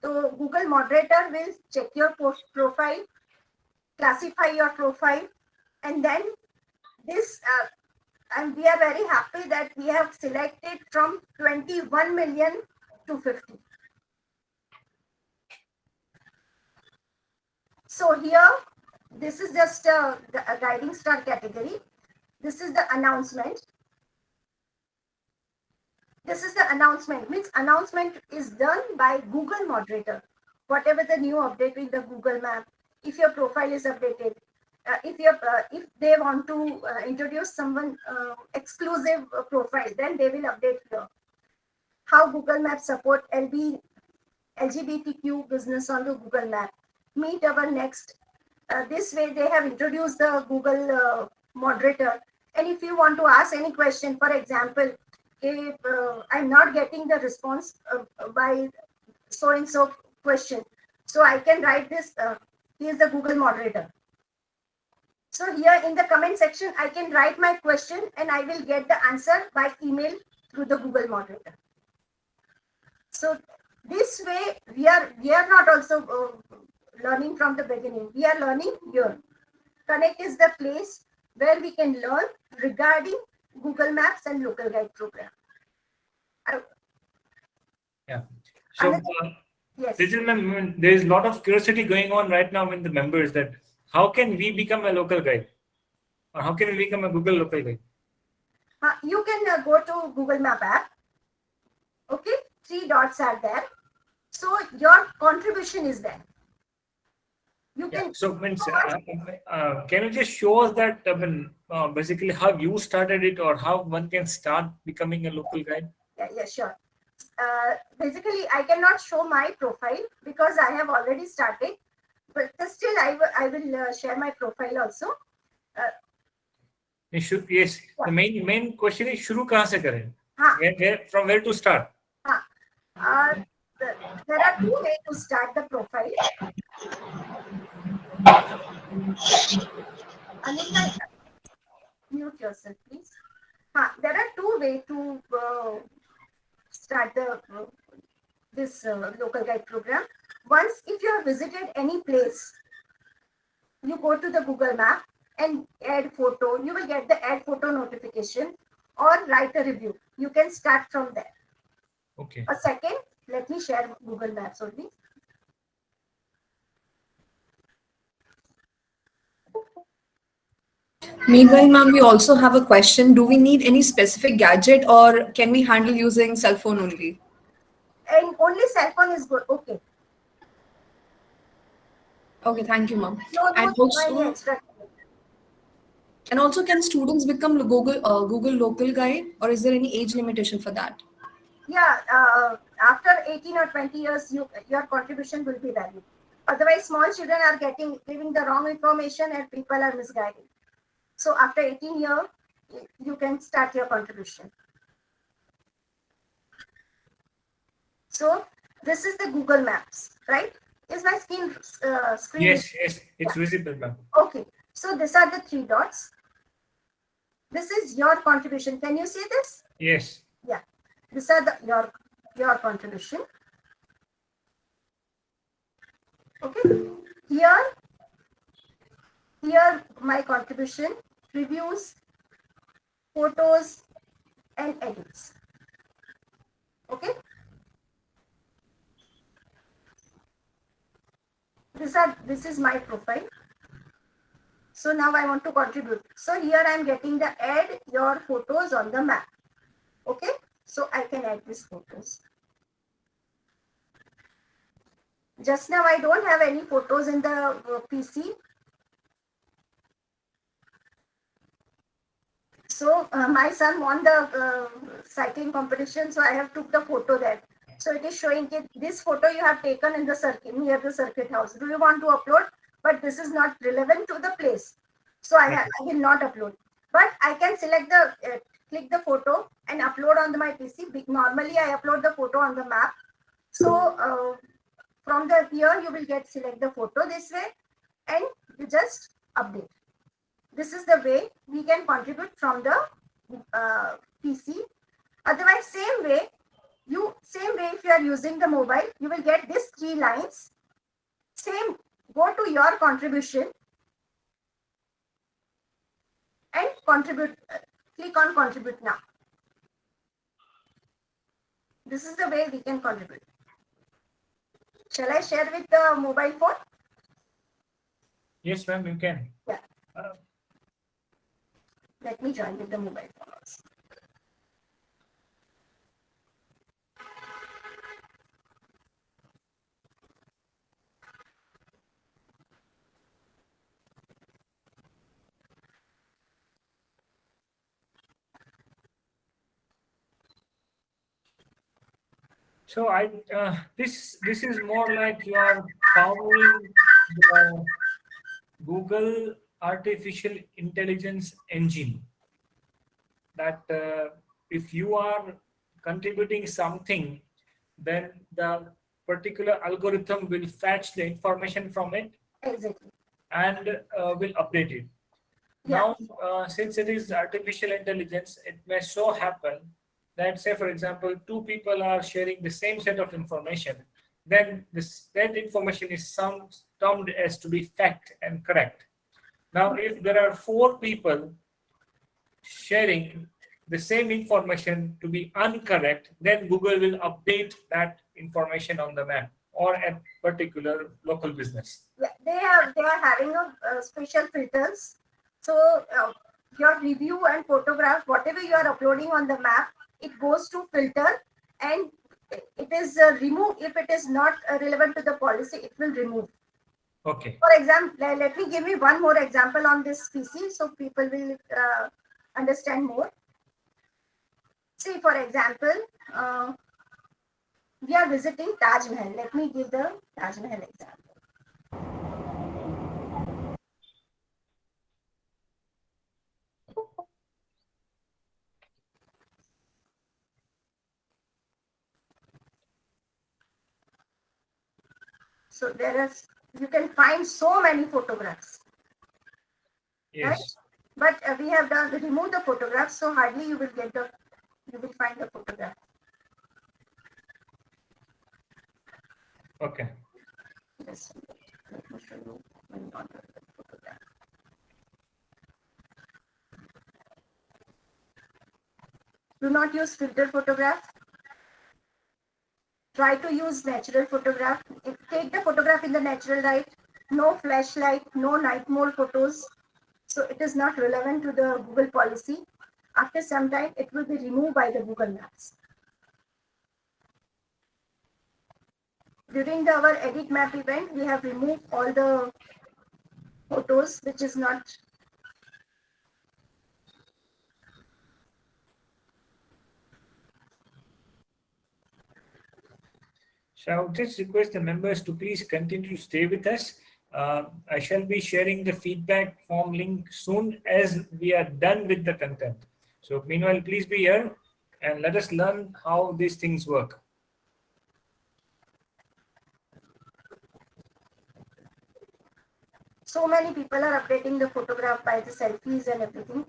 So Google moderator will check your profile, classify your profile, and then this and we are very happy that we have selected from 21 million to 50. So here, this is just a guiding star category. This is the announcement. This is the announcement, means announcement is done by Google moderator. Whatever the new update in the Google map, if your profile is updated, if they want to introduce someone exclusive profile, then they will update here. How Google Maps support LGBTQ business on the Google Map. Meet our next. This way they have introduced the Google moderator. And if you want to ask any question, for example, if I'm not getting the response by so and so question, so I can write this. He is the Google moderator. So here in the comment section, I can write my question and I will get the answer by email through the Google moderator. So this way we are not also learning from the beginning. We are learning here. Connect is the place where we can learn regarding Google Maps and local guide program. Yeah. So yes. There is a lot of curiosity going on right now in the members that how can we become a local guide, or how can we become a Google local guide? You can go to Google Map app. Okay, 3 dots are there. So your contribution is there. You can. So can you just show us that basically how you started it, or how one can start becoming a local guide? Yeah, sure. Basically, I cannot show my profile because I have already started. But still, I will share my profile also. Yes. Yeah. The main question is shuru kahan se kare? From where to start? There are 2 ways to start the profile. Anita, mute yourself, please. There are 2 ways to start this local guide program. Once, if you have visited any place, you go to the Google Map and add photo. You will get the add photo notification or write a review. You can start from there. Okay. A second, let me share Google Maps only. Meanwhile, ma'am, we also have a question. Do we need any specific gadget, or can we handle using cell phone only? And only cell phone is good. Okay. Okay, thank you, ma'am. No, And also, can students become Google local guide, or is there any age limitation for that? Yeah, after 18 or 20 years, your contribution will be valid. Otherwise, small children are giving the wrong information and people are misguided. So after 18 years, you can start your contribution. So this is the Google Maps, right? Is my screen? Yes, it's visible, ma'am. Okay, so these are the 3 dots. This is your contribution. Can you see this? Yes. Yeah. These are your contribution. Okay. Here my contribution, reviews, photos, and edits. Okay. This is my profile. So now I want to contribute. So here I am getting the add your photos on the map. Okay. So I can add these photos. Just now I don't have any photos in the PC. So my son won the cycling competition, so I have took the photo there. So it is showing that this photo you have taken in the circuit, near the circuit house. Do you want to upload? But this is not relevant to the place, so I will not upload. But I can select the click the photo and upload on my PC. Normally I upload the photo on the map. So from the here you will get select the photo this way, and you just update. This is the way we can contribute from the PC. Otherwise, same way if you are using the mobile, you will get these 3 lines. Same, go to your contribution and contribute. Click on contribute now. This is the way we can contribute. Shall I share with the mobile phone? Yes, ma'am, you can. Yeah. Let me join with the mobile phone also. So this is more like you are powering the Google artificial intelligence engine. That if you are contributing something, then the particular algorithm will fetch the information from it. Exactly. And will update it. Yeah. Now, since it is artificial intelligence, it may so happen that, say, for example, 2 people are sharing the same set of information, then that information is termed as to be fact and correct. Now, if there are 4 people sharing the same information to be incorrect, then Google will update that information on the map or at particular local business. Yeah, they are having a special filters. So your review and photograph, whatever you are uploading on the map, it goes to filter, and it is removed. If it is not relevant to the policy, it will remove. Okay. For example, let me give me one more example on this PC, so people will understand more. See, for example, we are visiting Taj Mahal. Let me give the Taj Mahal example. So you can find so many photographs. Yes. Right? But we have remove the photographs, so hardly you will find the photograph. Okay. Yes. Let me show you when you want the photograph. Do not use filter photograph. Try to use natural photograph. Take the photograph in the natural light. No flashlight, no night mode photos. So it is not relevant to the Google policy. After some time, it will be removed by the Google Maps. During our edit map event, we have removed all the photos which is not. So I would just request the members to please continue to stay with us. I shall be sharing the feedback form link soon as we are done with the content. So meanwhile, please be here and let us learn how these things work. So many people are updating the photograph by the selfies and everything.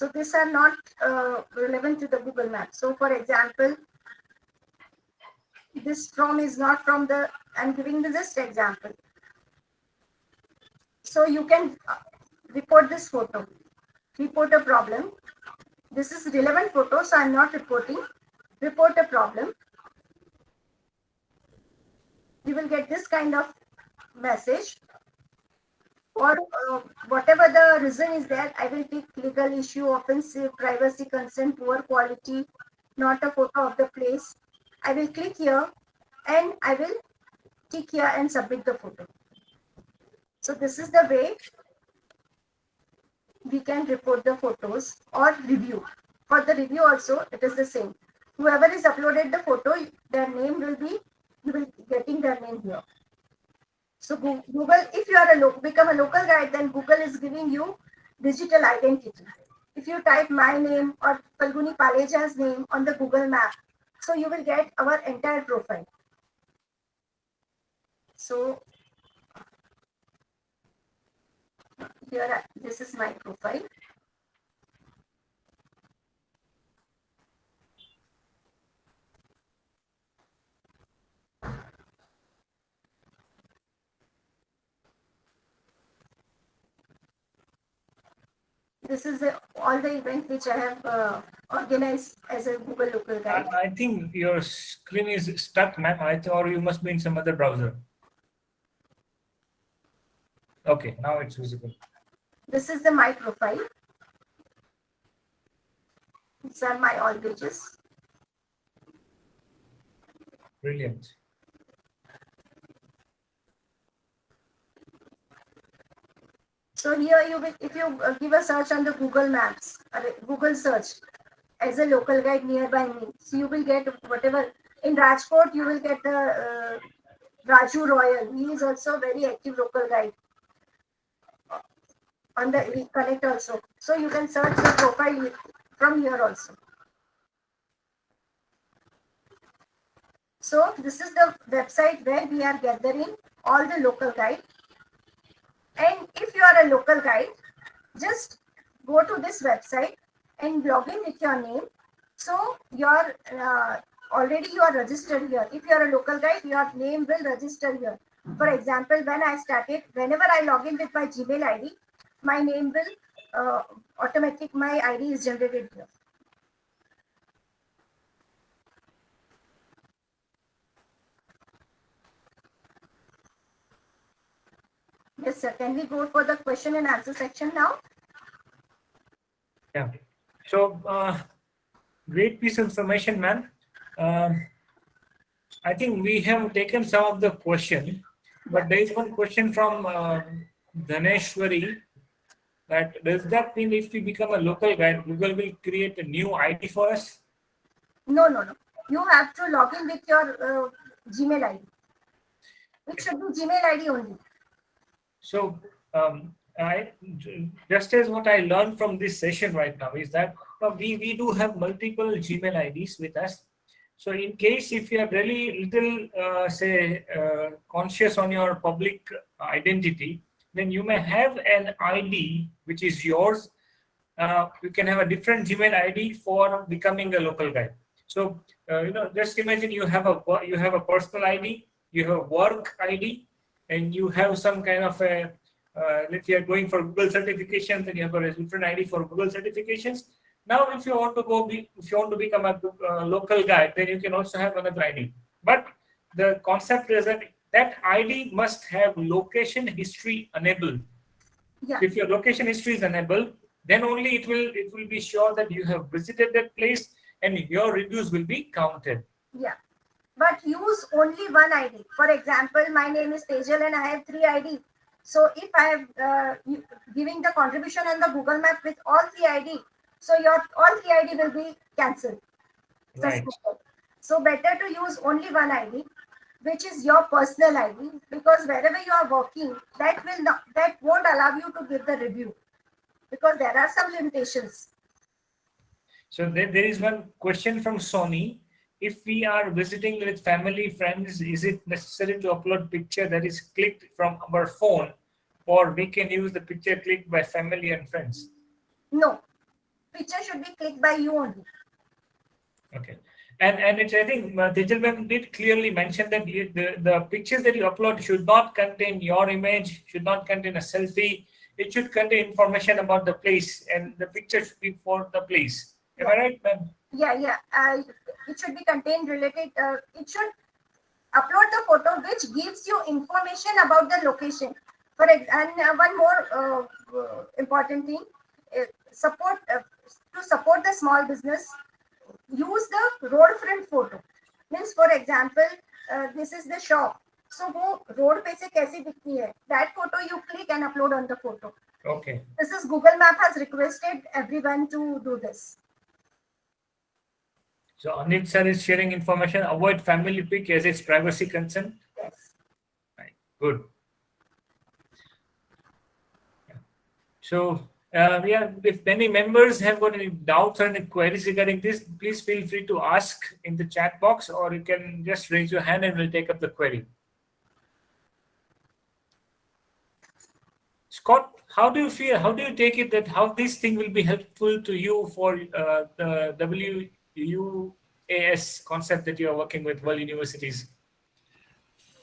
So these are not relevant to the Google Maps. So for example, this from is not from the, I'm giving the just example. So you can report this photo, report a problem. This is relevant photo, so I'm not reporting. Report a problem. You will get this kind of message. Or whatever the reason is there, I will take legal issue, offensive, privacy concern, poor quality, not a photo of the place. I will click here and I will tick here and submit the photo. So this is the way we can report the photos or review. For the review also, it is the same. Whoever is uploaded the photo, their name will be, you will be getting their name here. So Google, if you are become a local guide, then Google is giving you digital identity. If you type my name or Falguni Paleja's name on the Google map, so you will get our entire profile. So here, this is my profile. This is all the events which I have organized as a Google local guide. I think your screen is stuck, ma'am, or you must be in some other browser. Okay, now it's visible. This is the my profile. These are my all pages. Brilliant. So here you will, if you give a search on the Google Maps, or Google search as a local guide nearby me, so you will get whatever. In Rajkot, you will get the Raju Royal. He is also a very active local guide on the Connect also. So you can search the profile from here also. So this is the website where we are gathering all the local guide. And if you are a local guide, just go to this website and log in with your name. So your already you are registered here. If you are a local guide, your name will register here. For example, when I started, whenever I log in with my Gmail ID, my name will automatic, my ID is generated here. Yes, sir. Can we go for the question and answer section now? Yeah. So, great piece of information, ma'am. I think we have taken some of the question, but there is one question from Dhaneshwari. That does that mean if we become a local guide, Google will create a new ID for us? No. You have to log in with your Gmail ID. It should be Gmail ID only. So, I just as what I learned from this session right now is that we do have multiple Gmail IDs with us. So, in case if you are really little conscious on your public identity, then you may have an ID which is yours. You can have a different Gmail ID for becoming a local guide. So, just imagine you have a personal ID, you have a work ID, and you have some kind of a, let's say you're going for Google certifications and you have a different ID for Google certifications. Now, if you want to become a local guide, then you can also have another ID. But the concept is that ID must have location history enabled. Yeah. If your location history is enabled, then only it will be sure that you have visited that place and your reviews will be counted. Yeah. But use only one ID. For example, my name is Tejal and I have 3 ID. So if I have giving the contribution on the Google Map with all 3 ID, so your all 3 ID will be cancelled. Right. So better to use only one ID, which is your personal ID, because wherever you are working, that won't allow you to give the review, because there are some limitations. So there is one question from Sony. If we are visiting with family, friends, is it necessary to upload picture that is clicked from our phone, or we can use the picture clicked by family and friends? No. picture should be clicked by you only. Okay. And it's, I think Tejal ma'am did clearly mention that the pictures that you upload should not contain your image, should not contain a selfie. It should contain information about the place, and the picture should be for the place. Am I right, ma'am? Yeah. It should be contained related. It should upload the photo which gives you information about the location. And one more important thing, to support the small business, use the road front photo. Means, for example, this is the shop. So वो road पे से कैसी दिखती है? That photo you click and upload on the photo. Okay. This is Google Map has requested everyone to do this. So Anil sir is sharing information. Avoid family pic as its privacy concern. Yes. Right. Good. So if any members have got any doubts or any queries regarding this, please feel free to ask in the chat box, or you can just raise your hand and we'll take up the query. Scott, how do you feel? How do you take it that how this thing will be helpful to you for the WUAS concept that you are working with World Universities?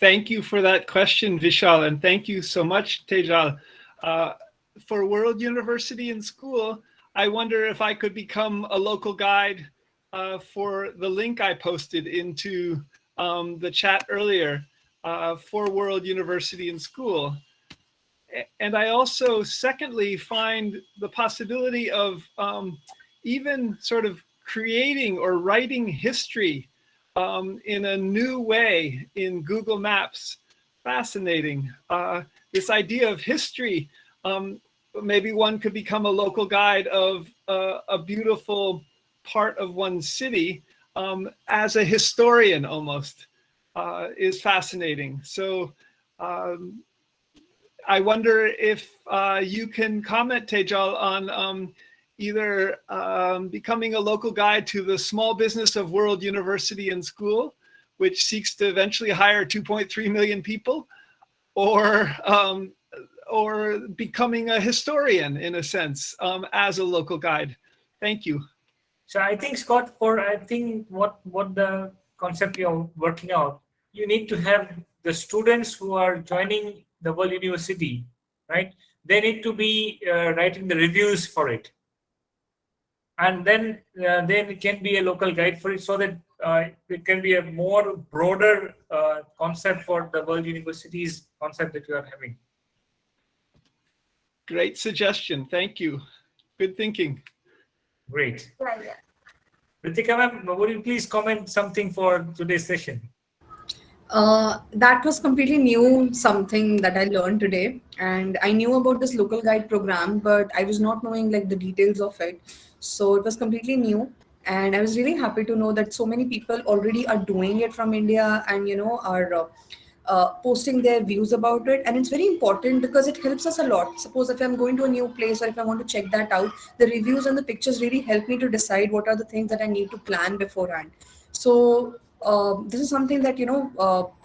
Thank you for that question, Vishal, and thank you so much, Tejal. For World University and School, I wonder if I could become a local guide for the link I posted into the chat earlier for World University and School. And I also, secondly, find the possibility of even sort of creating or writing history in a new way in Google Maps. Fascinating. This idea of history, maybe one could become a local guide of a beautiful part of one city as a historian almost is fascinating. So I wonder if you can comment, Tejal, on either becoming a local guide to the small business of World University and School, which seeks to eventually hire 2.3 million people, or becoming a historian in a sense as a local guide. Thank you. So I think, Scott, what the concept you're working out, you need to have the students who are joining the World University, right? They need to be writing the reviews for it. And then it can be a local guide for it, so that it can be a more broader concept for the World Universities concept that you are having. Great suggestion. Thank you. Good thinking. Great. Yeah. Ritika ma'am, would you please comment something for today's session? That was completely new, something that I learned today. And I knew about this local guide program, but I was not knowing like the details of it. So it was completely new. And I was really happy to know that so many people already are doing it from India and, are posting their views about it. And it's very important because it helps us a lot. Suppose if I'm going to a new place or if I want to check that out, the reviews and the pictures really help me to decide what are the things that I need to plan beforehand. So this is something that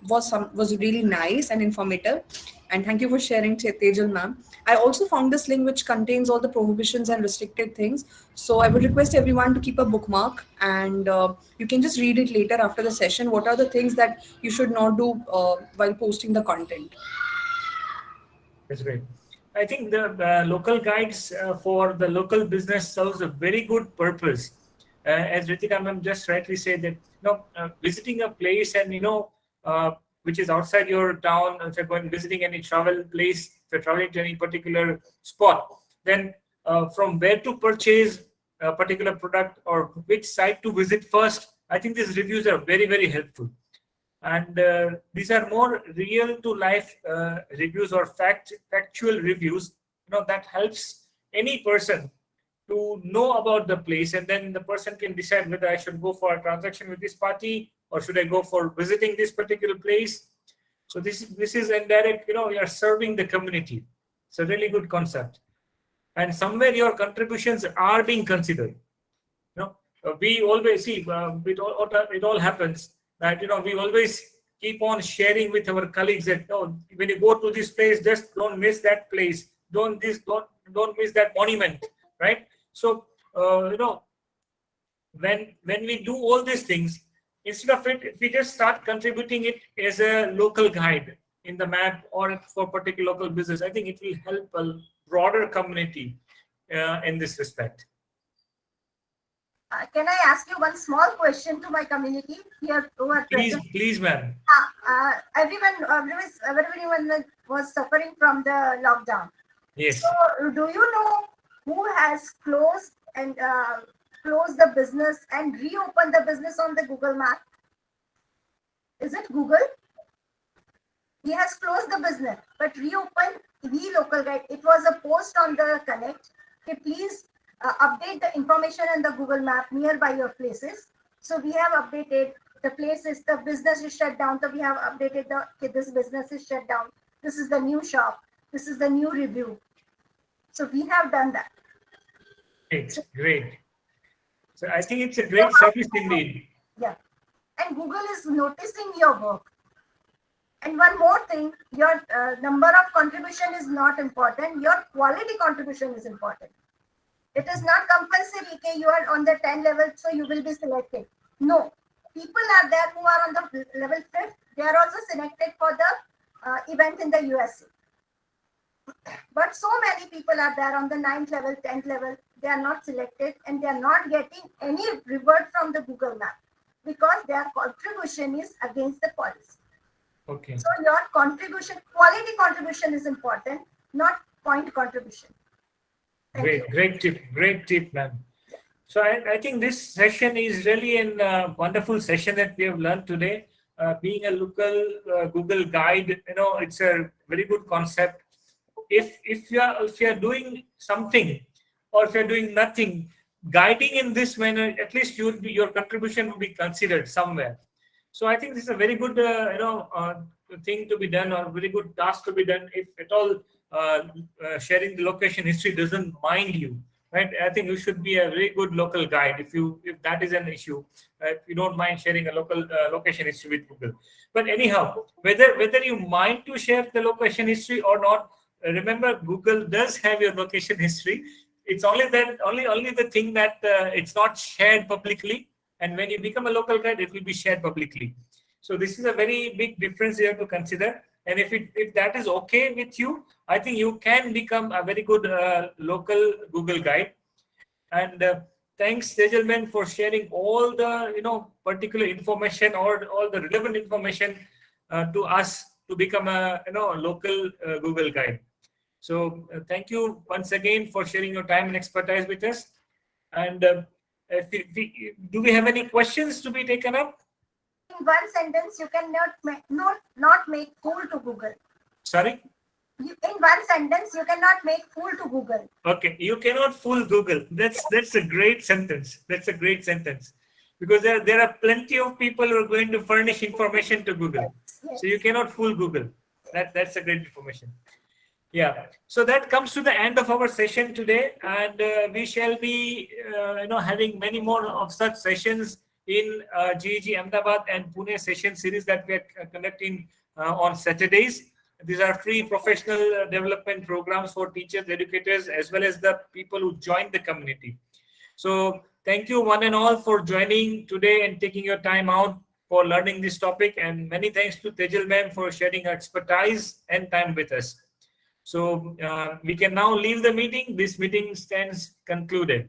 was really nice and informative, and thank you for sharing, Tejal ma'am. I also found this link which contains all the prohibitions and restricted things, so I would request everyone to keep a bookmark, and you can just read it later after the session. What are the things that you should not do while posting the content? That's great. I think the local guides for the local business serves a very good purpose. As Ritika ma'am just rightly said, that visiting a place and which is outside your town, if you're going visiting any travel place, if you're traveling to any particular spot, then from where to purchase a particular product or which site to visit first, I think these reviews are very, very helpful. And these are more real to life reviews or factual reviews, that helps any person to know about the place, and then the person can decide whether I should go for a transaction with this party or should I go for visiting this particular place. So this is indirect, you are serving the community. It's a really good concept, and somewhere your contributions are being considered. We always see it all happens that we always keep on sharing with our colleagues that when you go to this place, just don't miss that place, don't miss that monument, right? So when we do all these things, instead of it, if we just start contributing it as a local guide in the map or for particular local business, I think it will help a broader community in this respect. Can I ask you one small question to my community here who are present? Please, ma'am. Everyone was suffering from the lockdown. Yes. So, do you know who has closed the business and reopened the business on the Google Map? Is it Google? He has closed the business but reopened the local guide. It was a post on the Connect. Okay, please update the information in the Google Map nearby your places. So we have updated the places, the business is shut down. So we have updated this business is shut down. This is the new shop. This is the new review. So we have done that. Great. So I think it's a great service indeed. Yeah. And Google is noticing your work. And one more thing, your number of contribution is not important. Your quality contribution is important. It is not compulsory that you are on the 10 level, so you will be selected. No. People are there who are on the level 5th. They are also selected for the event in the USA. But so many people are there on the 9th level, 10th level. They are not selected and they are not getting any reward from the Google Map because their contribution is against the policy. Okay. So your contribution, quality contribution is important, not point contribution. Great tip, ma'am. So I think this session is really a wonderful session that we have learned today. Being a local Google guide, it's a very good concept. If you are doing something or if you are doing nothing, guiding in this manner, at least your contribution will be considered somewhere. So I think this is a very good thing to be done, or very good task to be done. If at all sharing the location history doesn't mind you, right? I think you should be a very good local guide if that is an issue. If you don't mind sharing a local location history with Google. But anyhow, whether you mind to share the location history or not, remember Google does have your location history. It's only the thing that it's not shared publicly. And when you become a local guide, it will be shared publicly. So this is a very big difference you have to consider. And if that is okay with you, I think you can become a very good local Google guide. And thanks, Tejal, for sharing all the particular information or all the relevant information to us to become a local Google guide. So thank you once again for sharing your time and expertise with us. And do we have any questions to be taken up? In one sentence, you cannot make fool to Google. Sorry? In one sentence, you cannot make fool to Google. Okay, you cannot fool Google. That's a great sentence. That's a great sentence. Because there are plenty of people who are going to furnish information to Google. Yes. So you cannot fool Google. That's a great information. Yeah. So that comes to the end of our session today, and we shall be having many more of such sessions in GEG Ahmedabad and Pune session series that we are conducting on Saturdays. These are free professional development programs for teachers, educators, as well as the people who join the community. So thank you one and all for joining today and taking your time out for learning this topic. And many thanks to Tejal ma'am for sharing her expertise and time with us. So we can now leave the meeting. This meeting stands concluded.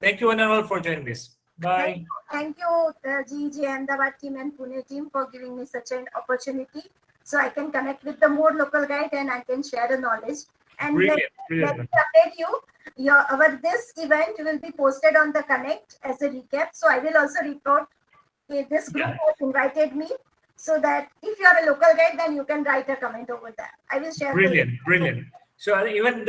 Thank you one and all for joining this. Bye. Thank you, GEG Ahmedabad team and Pune team for giving me such an opportunity. So I can connect with the more local guide and I can share the knowledge. And let me update you. This event will be posted on the Connect as a recap. So I will also report this group has invited me, so that if you are a local guide, then you can write a comment over there. I will share. Brilliant. So even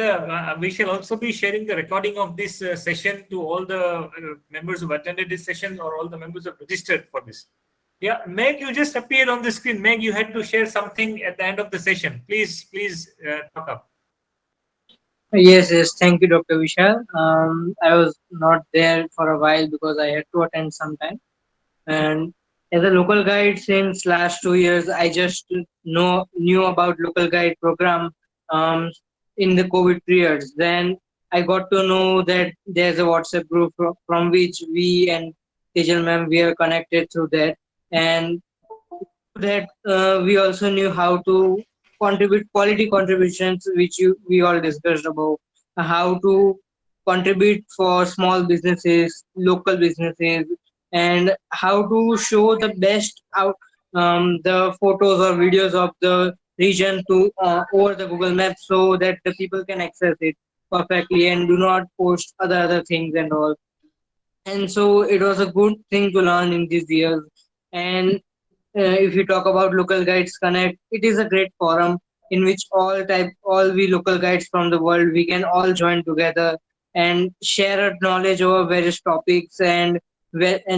we shall also be sharing the recording of this session to all the members who attended this session or all the members who have registered for this. Yeah, Meg, you just appeared on the screen. Meg, you had to share something at the end of the session. Please talk up. Yes. Thank you, Dr. Vishal. I was not there for a while because I had to attend sometime. And as a local guide since last 2 years, I just knew about local guide program in the COVID periods. Then I got to know that there's a WhatsApp group from which we and Tejal ma'am we are connected through that, and that we also knew how to contribute quality contributions, which we all discussed about how to contribute for small businesses, local businesses, and how to show the best out the photos or videos of the region to over the Google Maps so that the people can access it perfectly and do not post other things and all. And so it was a good thing to learn in these years. And if you talk about local guides connect, it is a great forum in which all we local guides from the world we can all join together and share our knowledge over various topics and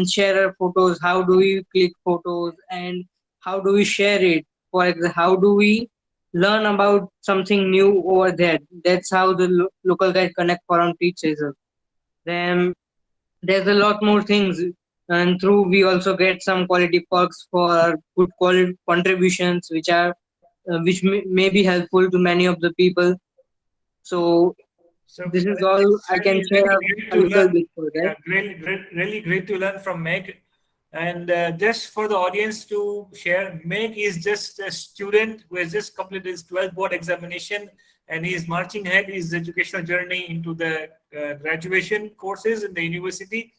share our photos. How do we click photos and how do we share it? For example, how do we learn about something new over there? That's how the local guide connect forum teaches us. Then there's a lot more things, and through we also get some quality perks for our good quality contributions which are which may be helpful to many of the people. So So this is all it's I can really, share really great a to little learn. bit for that. Yeah, really great to learn from Meg. And just for the audience to share, Meg is just a student who has just completed his 12th board examination, and he is marching ahead his educational journey into the graduation courses in the university.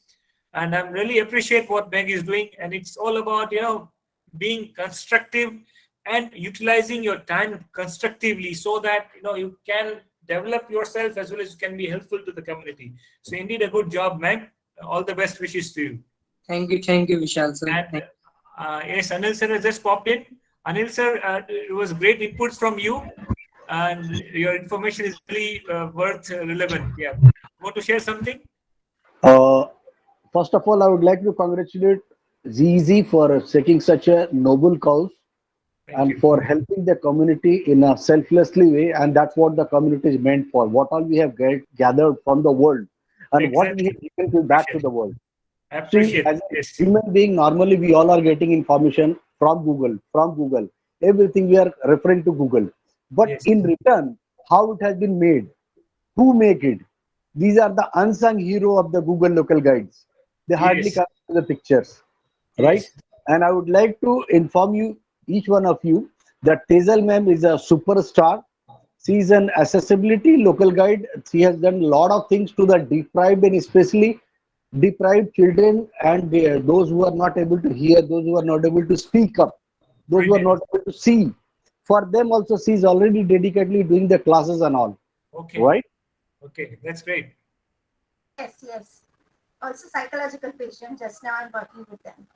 And I'm really appreciate what Meg is doing, and it's all about being constructive and utilizing your time constructively so that you can develop yourself as well as you can be helpful to the community. So indeed a good job, Meg. All the best wishes to you. Thank you, Vishal sir. And yes, Anil sir has just popped in. Anil sir, it was great inputs from you, and your information is really worth relevant. Yeah, want to share something? Uh, First of all, I would like to congratulate ZZ for taking such a noble cause Thank and you. for helping the community in a selflessly way. And that's what the community is meant for. What all we have gathered from the world and what we Exactly. have given to back to Appreciate. the world. See, Appreciate. as a Yes. human being, normally we all are getting information from Google, from Google. Everything we are referring to Google. But Yes. in return, how it has been made, who make it? These are the unsung hero of the Google local guides. They hardly Yes. come to the pictures, right? Yes. And I would like to inform you, each one of you, that Tejal ma'am is a superstar. She is an accessibility local guide. She has done a lot of things to the deprived and especially deprived children and those who are not able to hear, those who are not able to speak up, those who are Brilliant. not able to see. For them also, she is already dedicatedly doing the classes and all, Okay. right? Okay. That's great. Yes. Also psychological patient. Just now I'm working with them.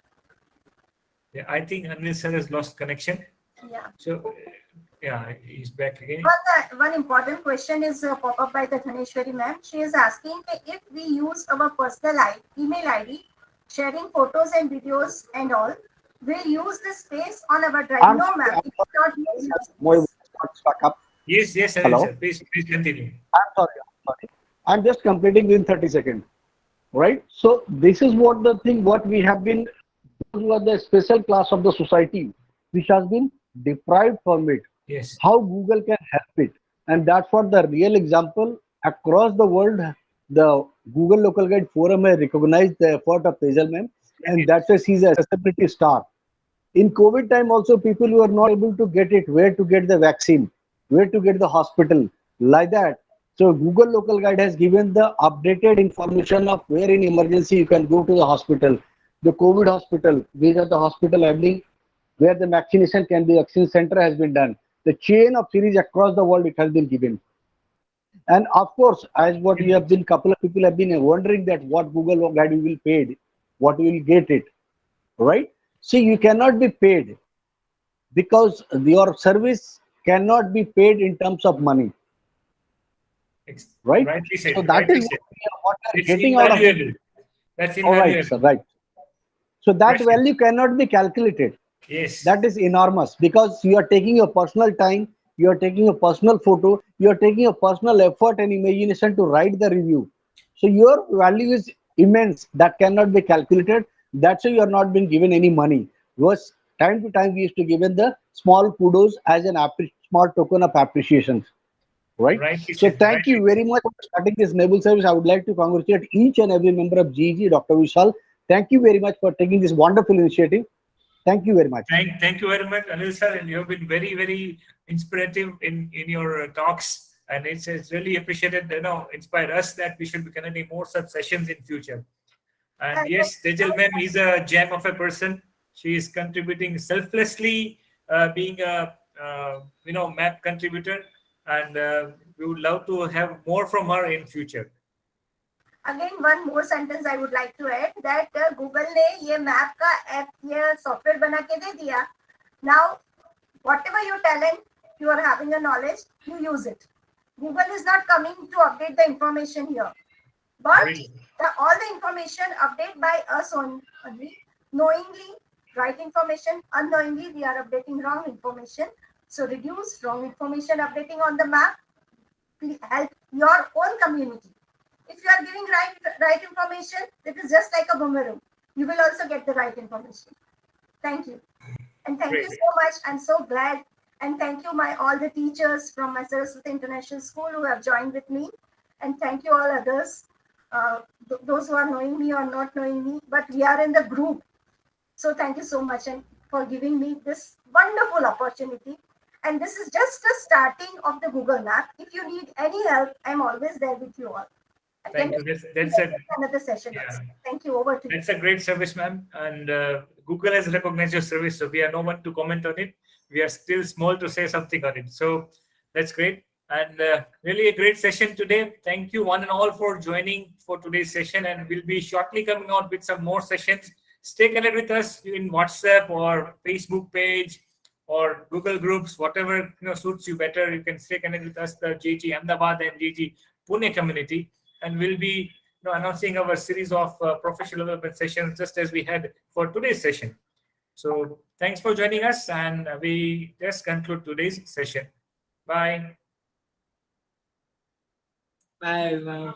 Yeah, I think Anil sir has lost connection. Yeah. So yeah, he's back again. One important question is pop up by the Dhaneshwari ma'am. She is asking if we use our personal email ID, sharing photos and videos and all, we'll use the space on our drive. I'm No, sorry, ma'am, I'm it will not use your My voice space. got stuck up. Yes, Anil Hello? sir. Please continue. I'm sorry. I'm just completing within 30 seconds, right? So this is what the thing, what we have been, those who are the special class of the society, which has been deprived from it. Yes. How Google can help it. And that's what the real example across the world, the Google Local Guide Forum has recognized the effort of Tejal ma'am, and that's why she's an accessibility star. In COVID time also, people who are not able to get it, where to get the vaccine, where to get the hospital, like that. So Google Local Guide has given the updated information of where in emergency you can go to the hospital, the COVID hospital, where the hospital happening, where the vaccination can be, vaccine center has been done. The chain of series across the world, it has been given. And of course, as what you have been, couple of people have been wondering that what Google Guide you will paid, what you will get it, right? See, you cannot be paid because your service cannot be paid in terms of money, right? Rightly said. So that Rightly is said. what we are It's getting out of it. invaluable. That's All right, invaluable. sir, right. So that Precious. value cannot be calculated. Yes. That is enormous because you are taking your personal time, you are taking a personal photo, you are taking a personal effort and imagination to write the review. So your value is immense, that cannot be calculated. That's why you are not being given any money. Because time to time we used to given the small kudos as an small token of appreciation, right? Rightly So said, thank rightly you very much for starting this noble service. I would like to congratulate each and every member of GG, Dr. Vishal. Thank you very much for taking this wonderful initiative. Thank you very much. Thank you very much, Anil sir, and you have been very, very inspirative in your talks, and it's really appreciated. Inspire us that we should be conducting more such sessions in future. And And yes, Tejal ma'am is a gem of a person. She is contributing selflessly, being a map contributor, and we would love to have more from her in future. again, one more sentence I would like to add that Google ने ये map का app ये software बना के दे दिया. Now, whatever your talent, you are having a knowledge, you use it. Google is not coming to update the information here, but Really. all the information updated by us only. Knowingly, right information, unknowingly, we are updating wrong information. So reduce wrong information updating on the map. Help your own community. If you are giving right information, it is just like a boomerang. You will also get the right information. Thank you. And thank you Great. so much. I'm so glad. And thank you, all the teachers from my Sarawati International School who have joined with me. And thank you all others, those who are knowing me or not knowing me, but we are in the group. So thank you so much and for giving me this wonderful opportunity. And this is just the starting of the Google Map. If you need any help, I'm always there with you all. Thank you. That's Another session. yeah. Also. Thank you. Over to you. That's a great service, ma'am. And Google has recognized your service, so we are no one to comment on it. We are still small to say something on it. So that's great. And really a great session today. Thank you one and all for joining for today's session. And we'll be shortly coming out with some more sessions. Stay connected with us in WhatsApp or Facebook page or Google groups, whatever suits you better. You can stay connected with us, the GG Ahmedabad and GG Pune community. And we'll be announcing our series of professional development sessions just as we had for today's session. So thanks for joining us, and we just conclude today's session. Bye. Bye. Bye.